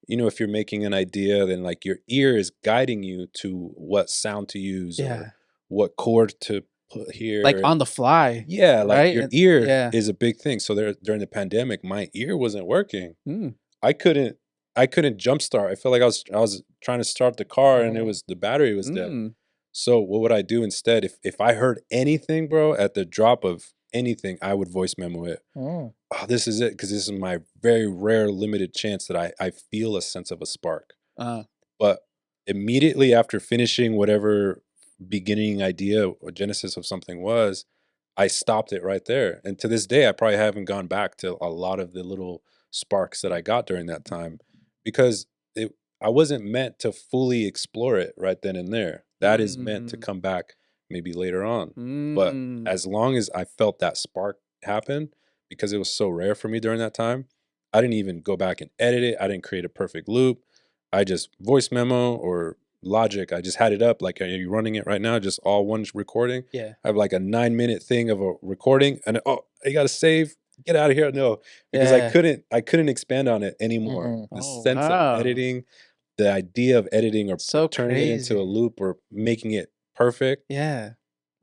you know, if you're making an idea, then like your ear is guiding you to what sound to use Yeah. or what chord to put here, Like and- on the fly. yeah, like right? your And- ear yeah. is a big thing. So there during the pandemic, my ear wasn't working. Mm. I couldn't jumpstart. I felt like I was trying to start the car and the battery was dead. Mm. So what would I do instead? If I heard anything, bro, at the drop of anything, I would voice memo it. Mm. Oh, this is it, because this is my very rare limited chance that I feel a sense of a spark. But immediately after finishing whatever beginning idea or genesis of something was, I stopped it right there. And to this day, I probably haven't gone back to a lot of the little sparks that I got during that time, because I wasn't meant to fully explore it right then and there. That is meant to come back maybe later on. But Mm. as long as I felt that spark happen, because it was so rare for me during that time, I didn't even go back and edit it. I didn't create a perfect loop. I just voice memo or Logic. I just had it up. Like, are you running it right now? Just all one recording. Yeah. I have like a 9-minute thing of a recording, and you got to save. Get out of here! No, because Yeah. I couldn't expand on it anymore. Mhm. The Oh, sense wow. of editing, the idea of editing or So turning it into a crazy. loop or making it perfect. Yeah.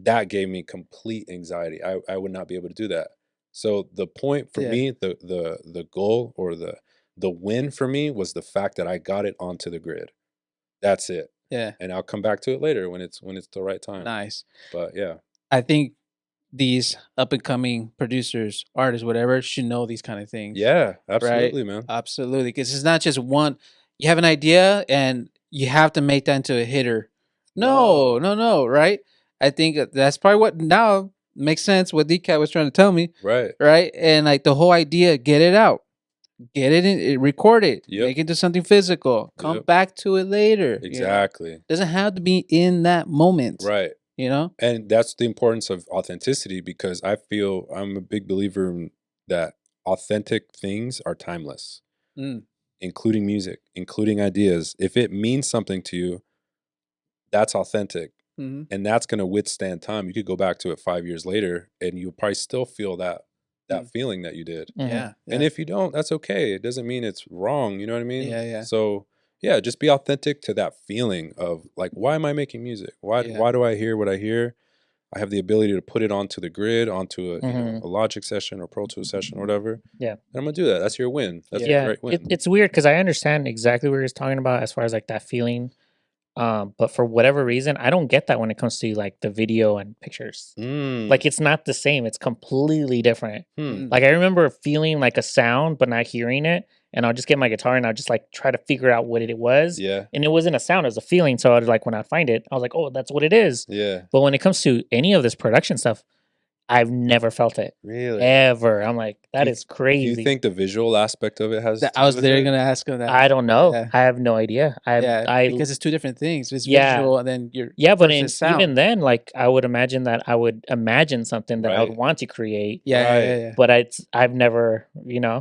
that gave me complete anxiety. I would not be able to do that. So the point for Yeah. me, the goal or the win for me was the fact that I got it onto the grid. That's it. Yeah. And I'll come back to it later when it's the right time. Nice. But yeah. I think these up and coming producers, artists, whatever, should know these kind of things. Yeah, Right? absolutely, man. Absolutely. Because it's not just one, you have an idea and you have to make that into a hitter. No, right? I think that's probably what now makes sense what DCAT was trying to tell me. Right. Right. And like the whole idea, get it out, get it in, record it, Yep. make it into something physical, come Yep. back to it later. Exactly. Doesn't have to be in that moment. Right. You know? And that's the importance of authenticity, because I feel I'm a big believer in that authentic things are timeless, including music, including ideas. If it means something to you, that's authentic. And that's going to withstand time. You could go back to it 5 years later and you'll probably still feel that feeling that you did. Yeah. And if you don't, that's okay. It doesn't mean it's wrong. You know what I mean? Yeah. So yeah, just be authentic to that feeling of like, why am I making music? Why do I hear what I hear? I have the ability to put it onto the grid, onto a, a Logic session or Pro Tools session or whatever. Yeah. And I'm going to do that. That's your win. That's a great win. It's weird because I understand exactly what you're talking about as far as like that feeling. But for whatever reason, I don't get that when it comes to like the video and pictures. Like it's not the same. It's completely different. Like I remember feeling like a sound, but not hearing it. And I'll just get my guitar and I'll just like try to figure out what it was. Yeah. And it wasn't a sound, it was a feeling. So I was like, when I find it, I was like, oh, that's what it is. Yeah. But when it comes to any of this production stuff, I've never felt it. Really? Ever. I'm like, that is crazy. Do you think the visual aspect of it has I was literally going to ask him that. I don't know. Yeah. I have no idea. Because it's two different things. It's visual and then your but sound. even then, like I would imagine that I would imagine something that I would want to create. Yeah. But I've never,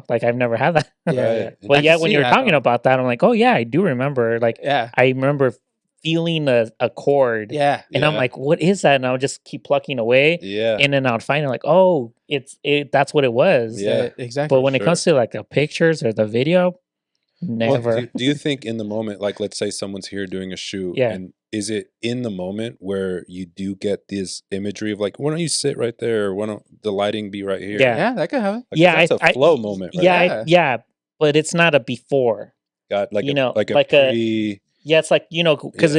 like I've never had that. Right. But yeah, when you're talking about that, I'm like, oh yeah, I do remember. Like, I remember feeling a chord. And I'm like, what is that? And I'll just keep plucking away. And then I'll find it like, oh, that's what it was. Yeah, exactly. But when it comes to like the pictures or the video, never. Well, do you think in the moment, like let's say someone's here doing a shoot, and is it in the moment where you do get this imagery of like, why don't you sit right there? Or why don't the lighting be right here? Yeah, that could happen. Like, that's a flow moment. Right? Yeah, but it's not a before. Got like yeah, it's like, because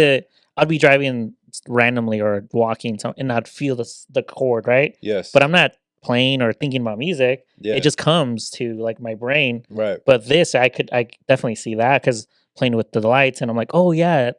I'd be driving randomly or walking and I'd feel the chord, right? Yes. But I'm not playing or thinking about music. It just comes to like my brain. Right. But this, I definitely see that because playing with the lights and I'm like, oh yeah,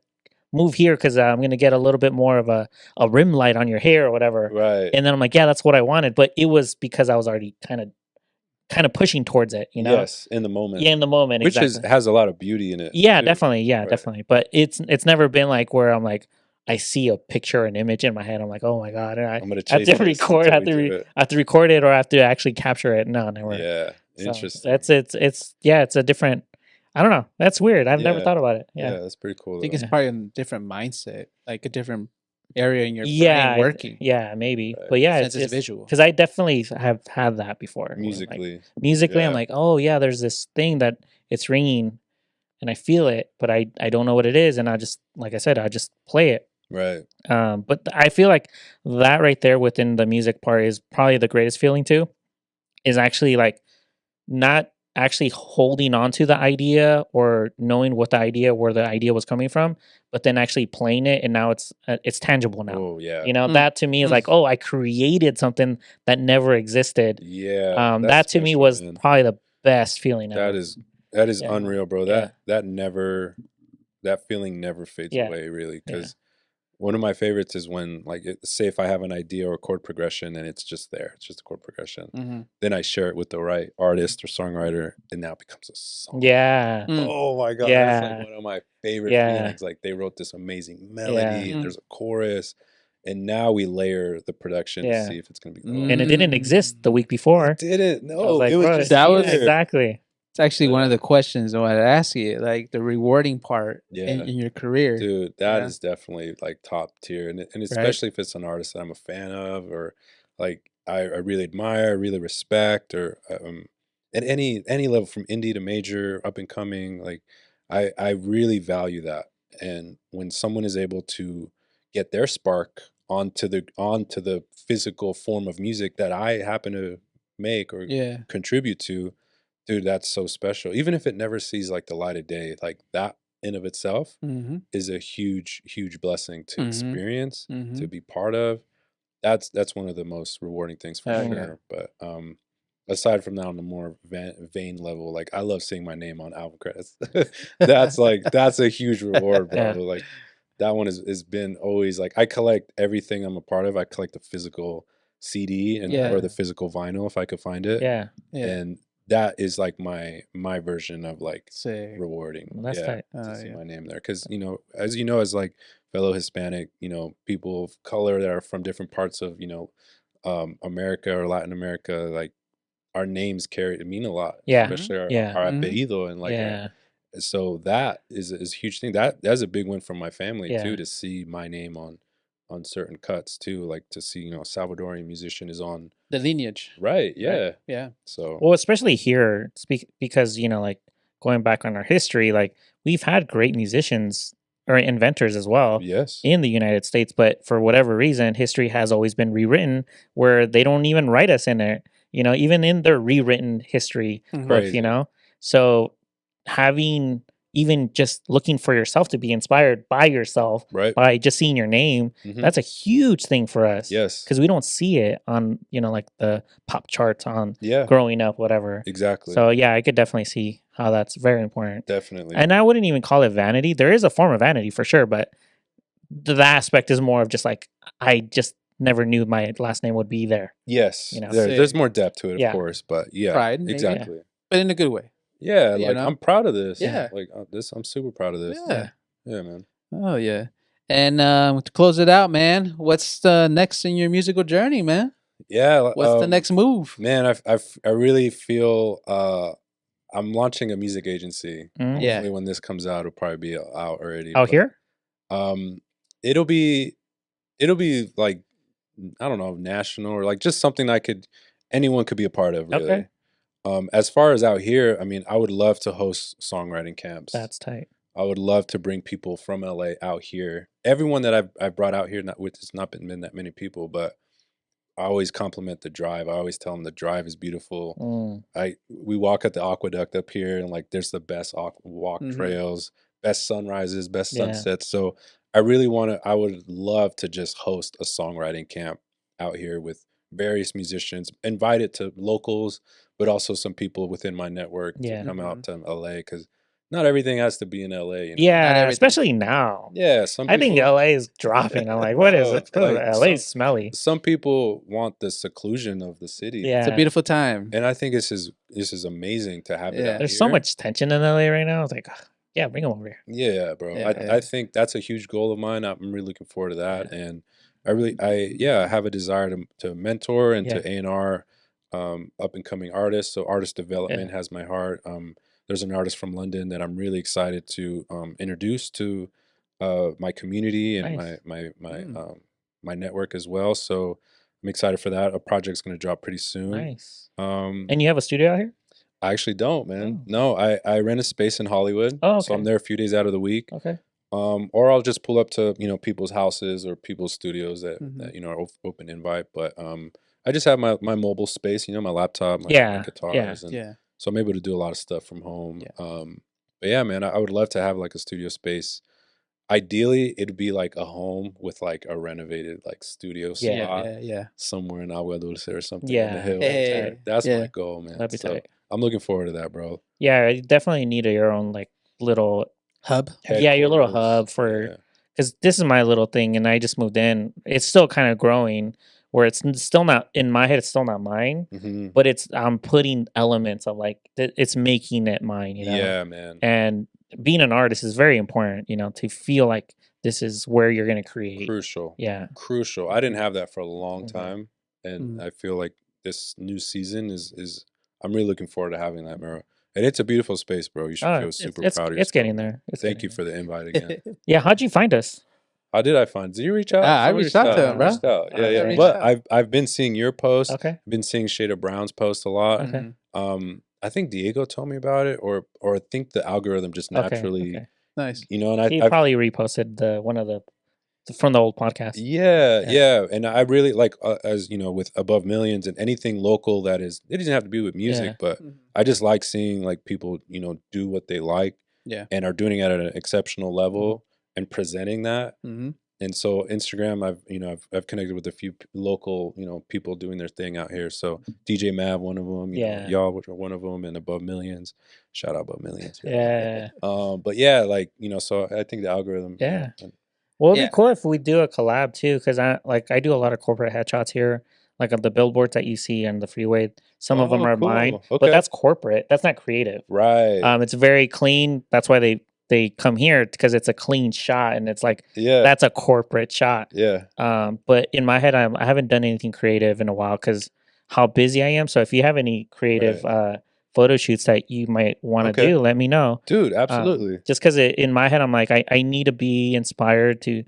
move here because I'm going to get a little bit more of a rim light on your hair or whatever. Right. And then I'm like, yeah, that's what I wanted. But it was because I was already kind of pushing towards it, Yes, in the moment. Yeah, in the moment, which exactly. has a lot of beauty in it. Yeah, too. definitely. Yeah, definitely. But it's never been like where I'm like, I see a picture, an image in my head. I'm like, oh my god, I have to record. I have to record it, or I have to actually capture it. No, never. Yeah, so interesting. It's a different. I don't know. That's weird. I've never thought about it. Yeah, that's pretty cool. I think it's probably a different mindset, like a different area in your brain working. Yeah, maybe. Right. But yeah, Since it's visual. Because I definitely have had that before. Musically, I'm like, oh yeah, there's this thing that it's ringing, and I feel it, but I don't know what it is, and I just, like I said, I just play it. Right. But I feel like that right there within the music part is probably the greatest feeling too. Is actually like not actually holding on to the idea or knowing where the idea was coming from, but then actually playing it, and now it's tangible now. Oh yeah. That to me is like, oh, I created something that never existed. Yeah. That to me was probably the best feeling ever. That is unreal, bro. That feeling never fades away, really, because one of my favorites is when, like, say if I have an idea or a chord progression and it's just there, it's just a chord progression. Then I share it with the right artist or songwriter, and now it becomes a song. Yeah. Oh my god, that's like one of my favorite feelings. Like they wrote this amazing melody, and there's a chorus, and now we layer the production to see if it's gonna be good. And it didn't exist the week before. It didn't. No, like, it was just exactly. It's actually one of the questions I wanted to ask you, like the rewarding part in your career. Dude, that is definitely like top tier. And especially if it's an artist that I'm a fan of, or like I really admire, really respect, or at any level from indie to major, up and coming, like I really value that. And when someone is able to get their spark onto the physical form of music that I happen to make or contribute to, dude, that's so special. Even if it never sees like the light of day, like that in of itself is a huge, huge blessing to experience, to be part of. That's one of the most rewarding things for sure. But aside from that, on the more vain level, like I love seeing my name on album credits. That's a huge reward, bro. Like that one has been always like, I collect everything I'm a part of. I collect the physical CD or the physical vinyl if I could find it. Yeah. And that is like my version of like rewarding. Well, that's tight. To see my name there, because as like fellow Hispanic, people of color that are from different parts of America or Latin America, like our names mean a lot. Especially our apellido, and like so that is a huge thing. That's a big win for my family too, to see my name on certain cuts too, like to see a Salvadorian musician is on the lineage, right? So well, especially here, because like going back on our history, like we've had great musicians or inventors as well in the United States, but for whatever reason history has always been rewritten where they don't even write us in it, even in their rewritten history book, so having even just looking for yourself to be inspired by yourself, by just seeing your name, that's a huge thing for us. Because we don't see it on, like the pop charts on growing up, whatever. Exactly. So yeah, I could definitely see how that's very important. Definitely. And I wouldn't even call it vanity. There is a form of vanity for sure, but the aspect is more of just like, I just never knew my last name would be there. Yes. There's more depth to it, of course, but pride, exactly. Maybe. But in a good way. Yeah, like I'm proud of this. Yeah, like I'm super proud of this. Yeah, man. Oh yeah. And to close it out, man, what's the next in your musical journey, man? Yeah. What's the next move, man? I really feel I'm launching a music agency. Hopefully, when this comes out, it'll probably be out already. Here? It'll be like, I don't know, national, or like just something anyone could be a part of. Really. Okay. As far as out here, I mean, I would love to host songwriting camps. That's tight. I would love to bring people from LA out here. Everyone that I've brought out here, which has not been that many people, but I always compliment the drive. I always tell them the drive is beautiful. We walk at the aqueduct up here, and like there's the best walk trails, best sunrises, best sunsets. So I would love to just host a songwriting camp out here with various musicians, invite it to locals, but also some people within my network to come out to LA, because not everything has to be in LA. Yeah, especially now. Yeah, I think LA is dropping. I'm like, what is it? LA is smelly. Some people want the seclusion of the city. Yeah, it's a beautiful time, and I think this is amazing to have it out There's here. so much tension in LA right now. It's like, yeah, bring them over here. Yeah, bro. I think that's a huge goal of mine. I'm really looking forward to that, and I have a desire to mentor and to A&R up and coming artists. So artist development has my heart. There's an artist from London that I'm really excited to introduce to my community and my network as well. So I'm excited for that. A project's going to drop pretty soon. Nice. And you have a studio out here? I actually don't, man. No, I rent a space in Hollywood. Oh, okay. So I'm there a few days out of the week. Okay. Or I'll just pull up to people's houses or people's studios that are open invite. But I just have my mobile space, my laptop, my guitars, and so I'm able to do a lot of stuff from home. But yeah, man, I would love to have like a studio space. Ideally, it'd be like a home with like a renovated like studio spot somewhere in Agua Dulce or something in the hills. That's my goal, man. That'd be tight. I'm looking forward to that, bro. Yeah, you definitely need your own like little hub. Yeah, your little hub for, because this is my little thing, and I just moved in. It's still kind of growing, where it's still not in my head. It's still not mine, but I'm putting elements of like it's making it mine. Yeah, man. And being an artist is very important. To feel like this is where you're going to create. Crucial. Yeah, crucial. I didn't have that for a long time, and I feel like this new season is. I'm really looking forward to having that, Miro. And it's a beautiful space, bro. You should feel super proud of yourself. It's getting there. Thank you for the invite again. Yeah, how'd you find us? How did I find? Did you reach out? I reached out to him, bro. Yeah. But I've been seeing your post. Okay. I've been seeing Shada Brown's post a lot. Okay. I think Diego told me about it, or I think the algorithm just naturally. Nice. And he probably reposted one of the from the old podcast. Yeah. And I really like, as you know, with Above Millions and anything local that is, it doesn't have to be with music, Yeah. but I just like seeing like people, do what they like Yeah. and are doing it at an exceptional level and presenting that. Mm-hmm. And so Instagram, I've connected with a few local, people doing their thing out here. So DJ Mav, one of them, y'all, which are one of them, and Above Millions. Shout out Above Millions. Yeah. But yeah, like, so I think the algorithm. Yeah. Well, it'd Yeah. be cool if we do a collab too, because I do a lot of corporate headshots here, like on the billboards that you see on the freeway. Some of them Oh, are mine, cool. but Okay. that's corporate. That's not creative. Right. It's very clean. That's why they come here, because it's a clean shot, and it's like Yeah. that's a corporate shot. Yeah. But in my head, I haven't done anything creative in a while because how busy I am. So if you have any creative photo shoots that you might want to do, let me know. Dude, absolutely. Just because in my head, I'm like, I need to be inspired to.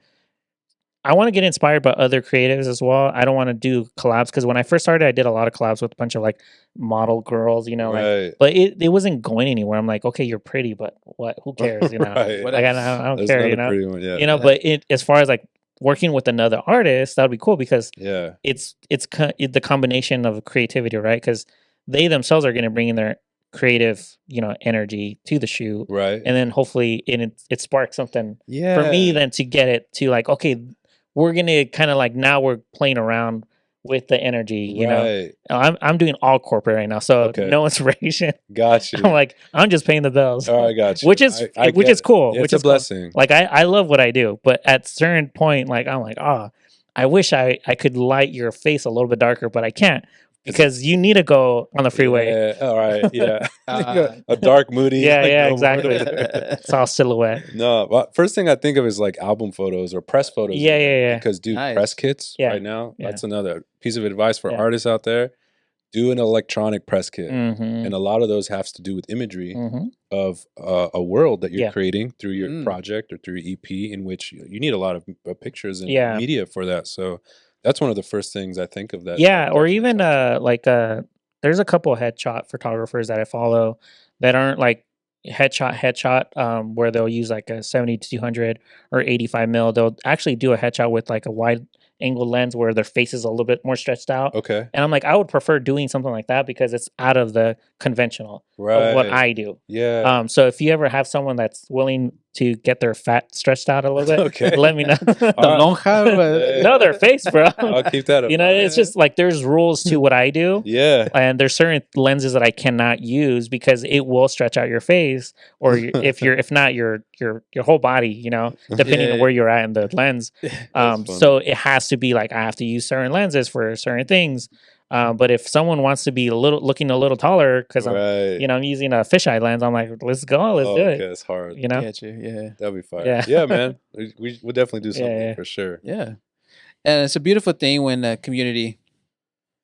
I want to get inspired by other creatives as well. I don't want to do collabs because when I first started, I did a lot of collabs with a bunch of like model girls, Right. but it wasn't going anywhere. I'm like, okay, you're pretty, but what? Who cares? Right. Like I don't There's care. another pretty one, yeah. But as far as like working with another artist, that would be cool because Yeah. it's the combination of creativity, right? Because they themselves are going to bring in their creative, energy to the shoot, Right. and then hopefully it sparks something Yeah. for me then to get it to like, okay, we're gonna kind of like now we're playing around with the energy, Right. I'm doing all corporate right now, so Okay. no inspiration. Got you. I'm like, I'm just paying the bills. All right, got you. Which is I which get is it. cool. Yeah, Which it's is a blessing. Cool. Like I love what I do, but at certain point, like I'm like, I wish I could light your face a little bit darker, but I can't because you need to go on the freeway. Yeah. All right. Yeah. A dark, moody. Yeah, like, yeah, billboard. exactly. It's all silhouette. No, well, first thing I think of is like album photos or press photos. Yeah, yeah. Because dude, Nice. press kits Yeah. right now. Yeah. That's another piece of advice for Yeah. artists out there. Do an electronic press kit, Mm-hmm. and a lot of those has to do with imagery Mm-hmm. of a world that you're Yeah. creating through your Mm. project or through your EP, in which you need a lot of pictures and Yeah. media for that. So that's one of the first things I think of. That Yeah, or definitely even touch. there's a couple headshot photographers that I follow that aren't like headshot where they'll use like a 70-200 or 85 mil. They'll actually do a headshot with like a wide angle lens where their face is a little bit more stretched out. Okay. And I'm like, I would prefer doing something like that because it's out of the conventional of what I do. Yeah. So if you ever have someone that's willing to get their fat stretched out a little bit, Okay. let me know. The lonja. No, their face, bro. I'll keep that up. It's just like there's rules to what I do. Yeah. And there's certain lenses that I cannot use because it will stretch out your face, or if not your whole body, depending Yeah. on where you're at in the lens. funny. So it has to be like I have to use certain lenses for certain things. But if someone wants to be looking a little taller, because Right. I'm using a fisheye lens, I'm like, let's go, let's do it. Okay, it's hard. Get you. Yeah. That'd be fun. Yeah. Yeah, man. We'll definitely do something Yeah. for sure. Yeah. And it's a beautiful thing when a community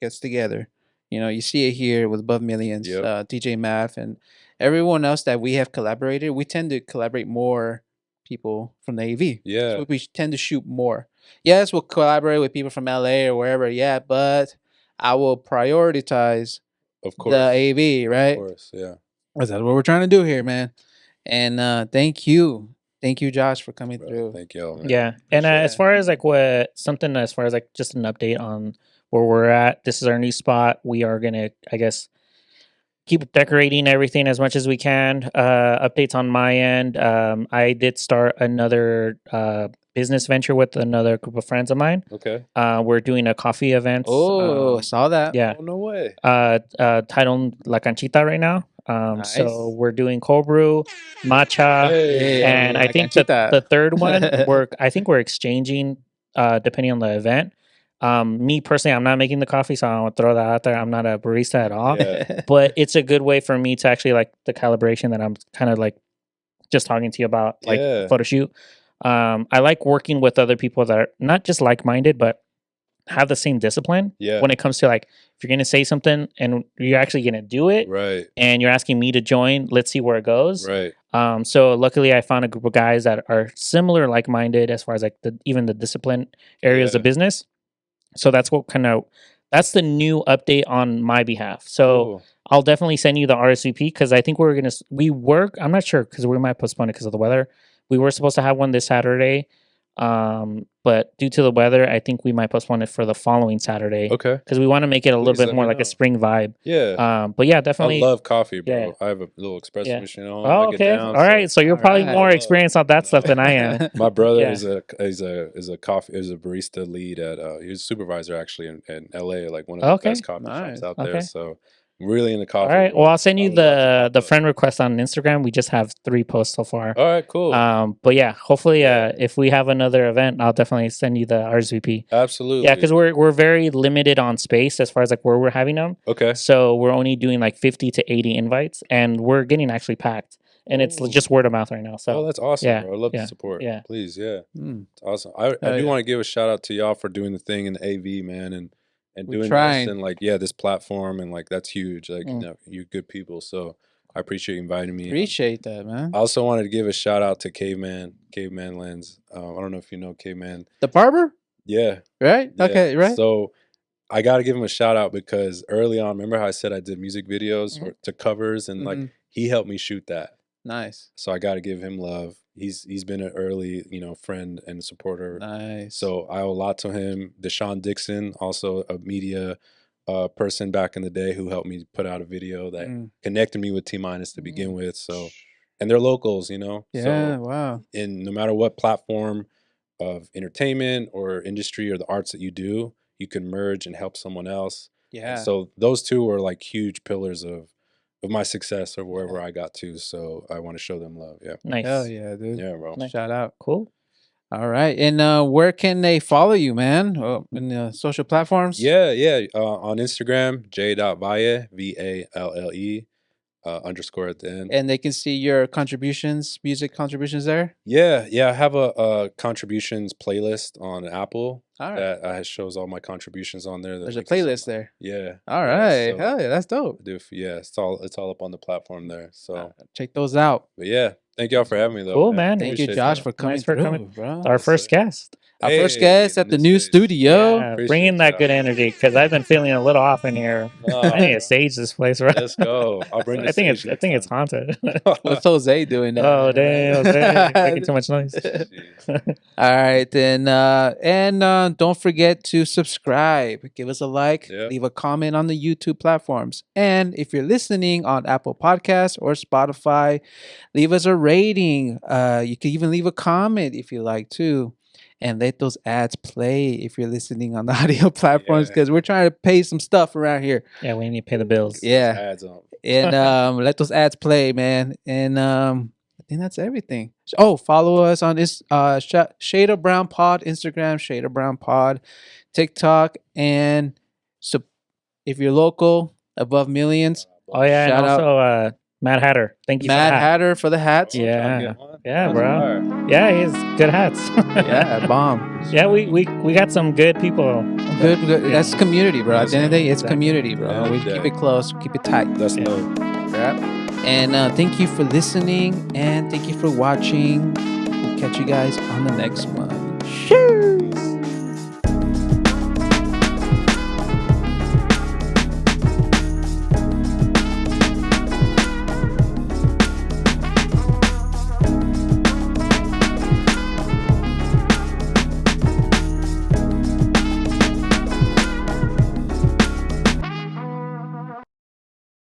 gets together. You see it here with Above Millions, Yep. DJ Math, and everyone else that we have collaborated. We tend to collaborate more people from the AV. Yeah. So we tend to shoot more. Yes, we'll collaborate with people from LA or wherever, yeah, but I will prioritize Of course. the AV, right? Of course. Yeah. That's what we're trying to do here, man. And thank you. Thank you, Josh, for coming Bro, through. thank y'all, man. Yeah. And sure. as far as like as far as like just an update on where we're at, this is our new spot. We are going to, I guess, keep decorating everything as much as we can. Updates on my end. I did start another business venture with another group of friends of mine. Okay. We're doing a coffee event. Oh, I saw that. Yeah. Oh, no way. Titled La Canchita right now. Nice. So we're doing cold brew, matcha, Hey. and I La think Canchita. the third one we're exchanging depending on the event. Me personally, I'm not making the coffee, so I want to throw that out there. I'm not a barista at all, Yeah. but it's a good way for me to actually like the calibration that I'm kind of like just talking to you about, like Yeah. photo shoot. I like working with other people that are not just like-minded, but have the same discipline Yeah. when it comes to like, if you're going to say something and you're actually going to do it Right. and you're asking me to join, let's see where it goes. Right. So luckily I found a group of guys that are similar, like-minded as far as like even the discipline areas of Yeah. business. So that's that's the new update on my behalf. So Cool. I'll definitely send you the RSVP because I think I'm not sure because we might postpone it because of the weather. We were supposed to have one this Saturday. But due to the weather, I think we might postpone it for the following Saturday. Okay. Because we want to make it a little Please bit let more me like know. a spring vibe. Yeah. But yeah, I definitely. love coffee, bro. Yeah. I have a little espresso Yeah. machine at home. Oh, I get okay. down, All right. So you're All probably right. more I love, experienced on you that stuff know. than I am. My brother Yeah. is a barista lead at he was a supervisor actually in LA, like one of the Okay. best coffee shops Nice. out there. Okay. So I'm really into All coffee. right. Bro. Well, I'll send I you would love to pop the up. friend request on Instagram. We just have 3 posts so far. All right, cool. But yeah, hopefully, Yeah. if we have another event, I'll definitely send you the RSVP. Absolutely. Yeah, because we're very limited on space as far as like where we're having them. Okay. So we're only doing like 50 to 80 invites, and we're getting actually packed. And it's Ooh. just word of mouth right now. So Oh, that's awesome, yeah, bro. I love yeah, the support. yeah. Please, yeah. Mm. It's awesome. I Oh, do yeah. want to give a shout out to y'all for doing the thing in the AV, man, and We're doing trying. this and like this platform and like that's huge. Like Mm. you're good people, so I appreciate you inviting me. Appreciate that, man. I also wanted to give a shout out to Caveman Lens. I don't know if you know Caveman. The barber, Yeah, right? yeah. Okay, right. So I got to give him a shout out because early on, remember how I said I did music videos to covers and like he helped me shoot that. Nice. So I got to give him love. He's been an early, friend and supporter. Nice. So I owe a lot to him. Deshaun Dixon, also a media person back in the day who helped me put out a video that connected me with T Minus to begin with. So, and they're locals, Yeah, So, wow. in no matter what platform of entertainment or industry or the arts that you do, you can merge and help someone else. Yeah. And so those two were like huge pillars of my success or wherever I got to. So I want to show them love. Yeah. Nice. Hell yeah, dude. Yeah, bro. Nice. Shout out. Cool. All right. And where can they follow you, man? In the social platforms? Yeah. On Instagram, j.valle, VALLE, _at the end. And they can see your contributions, music contributions there? Yeah. I have a contributions playlist on Apple All right. that shows all my contributions on there. There's a playlist there. Yeah. All right. So Hell yeah, that's dope. it's all up on the platform there. So, check those out. but yeah, thank y'all for having me though. Cool, man. Thank you, Appreciate Josh, that. for coming Nice for through, coming. bro. Our first guest. Our first Hey, guest at the new space. studio. Yeah, Appreciate bringing that good y'all. energy because I've been feeling a little off in here. I need to stage this place, right? Let's go. I'll bring the I think stage it's next haunted. What's Jose doing now? Oh damn, Jose, making too much noise. Jeez. All right, then, and don't forget to subscribe, give us a like, Yeah. leave a comment on the YouTube platforms, and if you're listening on Apple Podcasts or Spotify, leave us a rating. You can even leave a comment if you like to, and let those ads play if you're listening on the audio platforms Yeah. because we're trying to pay some stuff around here. Yeah, we need to pay the bills. Yeah, Ads on. and let those ads play, man. And I think that's everything. Oh, follow us on this Shade of Brown Pod Instagram, Shade of Brown Pod, TikTok, and so if you're local, above millions, Oh yeah, Shout and out. also Mad Hatter. Thank you, Mad for that. Hatter for the hats. Yeah, yeah, That's bro. fire. Yeah, he has good hats. Yeah, bomb. Yeah, we got some good people. Good. That's community, bro. At the end of the day, it's Exactly. community, bro. Yeah, We yeah. keep it close, keep it tight. That's Yeah. love. Yeah. And thank you for listening, and thank you for watching. We'll catch you guys on the next one. Shoo!